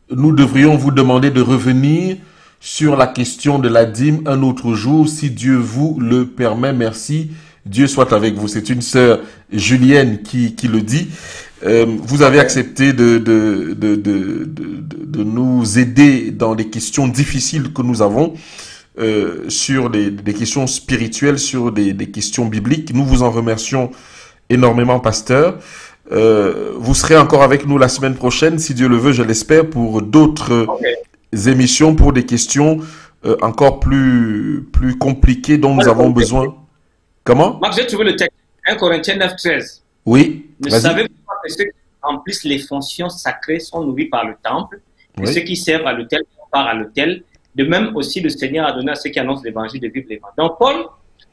devrions vous demander de revenir sur la question de la dîme un autre jour, si Dieu vous le permet. Merci. Dieu soit avec vous. C'est une sœur Julienne qui le dit. Vous avez accepté de nous aider dans les questions difficiles que nous avons sur des questions spirituelles, sur des questions bibliques. Nous vous en remercions énormément, pasteur. Vous serez encore avec nous la semaine prochaine, si Dieu le veut, je l'espère, pour d'autres émissions, pour des questions encore plus compliquées dont nous avons besoin. Comment? Marc, j'ai trouvé le texte, 1 Corinthiens 9, 13. Oui, ne savez-vous pas que ceux qui remplissent les fonctions sacrées sont nourris par le temple, et ceux qui servent à l'autel part à l'autel. De même aussi, le Seigneur a donné à ceux qui annoncent l'évangile de vivre les vents. Donc, Paul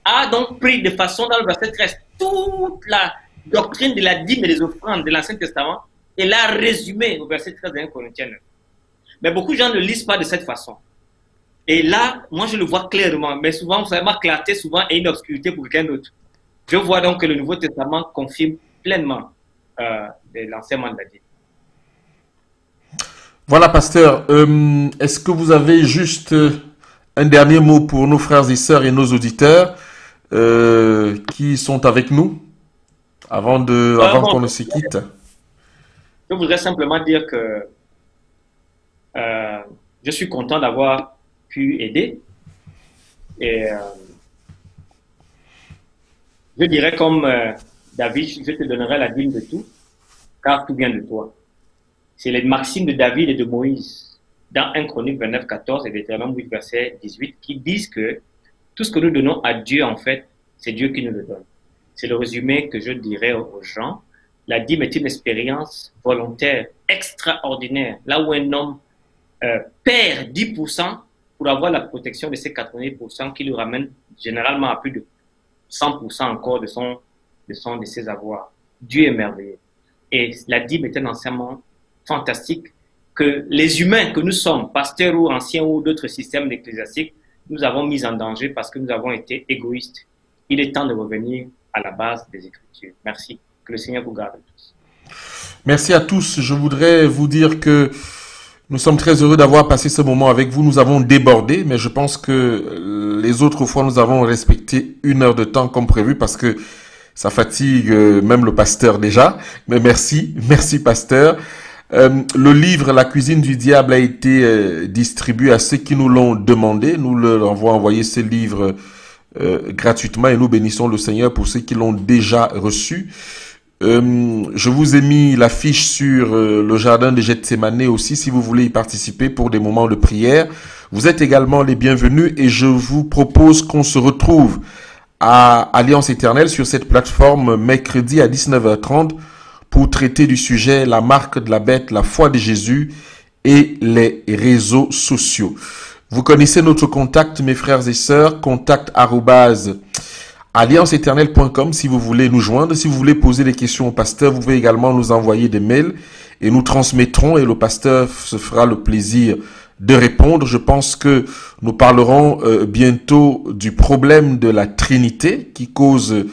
a donc pris de façon, dans le verset 13, toute la doctrine de la dîme et des offrandes de l'Ancien Testament et l'a résumé au verset 13 de 1 Corinthiens 9. Mais beaucoup de gens ne lisent pas de cette façon. Et là, moi, je le vois clairement. Mais souvent, vous savez, ma clarté souvent est une obscurité pour quelqu'un d'autre. Je vois donc que le Nouveau Testament confirme pleinement l'enseignement de la dîme. Voilà, pasteur. Est-ce que vous avez juste un dernier mot pour nos frères et sœurs et nos auditeurs qui sont avec nous avant qu'on ne se quitte? Je voudrais simplement dire que je suis content d'avoir pu aider. Et je dirais comme David, je te donnerai la dîme de tout, car tout vient de toi. C'est les maximes de David et de Moïse dans 1 Chronique 29, 14 et Deutéronome 8, verset 18 qui disent que tout ce que nous donnons à Dieu, en fait, C'est Dieu qui nous le donne. C'est le résumé que je dirais aux gens. La dîme est une expérience volontaire extraordinaire, là où un homme perd 10% pour avoir la protection de ces 90% qui lui ramènent généralement à plus de 100% encore de ses avoirs. Dieu est merveilleux. Et la dîme est un enseignement fantastique que les humains que nous sommes, pasteurs ou anciens ou d'autres systèmes ecclésiastiques, nous avons mis en danger parce que nous avons été égoïstes. Il est temps de revenir à la base des Écritures. Merci. Que le Seigneur vous garde tous. Merci à tous. Je voudrais vous dire que nous sommes très heureux d'avoir passé ce moment avec vous. Nous avons débordé, mais je pense que les autres fois, nous avons respecté 1 heure de temps comme prévu parce que ça fatigue même le pasteur déjà. Mais merci, merci pasteur. Le livre La cuisine du diable a été distribué à ceux qui nous l'ont demandé. Nous leur avons envoyé ce livre gratuitement et nous bénissons le Seigneur pour ceux qui l'ont déjà reçu. Je vous ai mis l'affiche sur le jardin de Gethsémané aussi si vous voulez y participer pour des moments de prière. Vous êtes également les bienvenus et je vous propose qu'on se retrouve à Alliance Éternelle sur cette plateforme mercredi à 19h30 pour traiter du sujet la marque de la bête, la foi de Jésus et les réseaux sociaux. Vous connaissez notre contact, mes frères et sœurs, contact@allianceéternelle.com si vous voulez nous joindre. Si vous voulez poser des questions au pasteur, vous pouvez également nous envoyer des mails et nous transmettrons et le pasteur se fera le plaisir de répondre. Je pense que nous parlerons bientôt du problème de la Trinité qui cause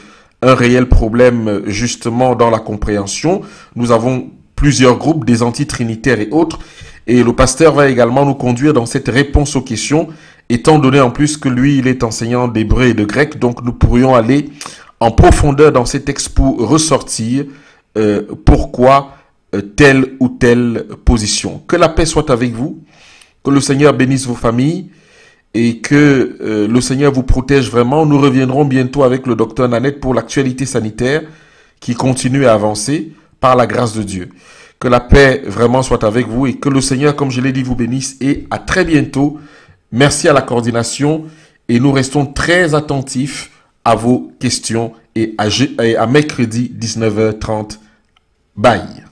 un réel problème justement dans la compréhension. Nous avons plusieurs groupes, des anti-trinitaires et autres. Et le pasteur va également nous conduire dans cette réponse aux questions, étant donné en plus que lui, il est enseignant d'hébreu et de grec. Donc, nous pourrions aller en profondeur dans ces textes pour ressortir pourquoi telle ou telle position. Que la paix soit avec vous, que le Seigneur bénisse vos familles et que le Seigneur vous protège vraiment. Nous reviendrons bientôt avec le docteur Nanette pour l'actualité sanitaire qui continue à avancer par la grâce de Dieu. Que la paix vraiment soit avec vous et que le Seigneur, comme je l'ai dit, vous bénisse et à très bientôt. Merci à la coordination et nous restons très attentifs à vos questions et à mercredi 19h30. Bye.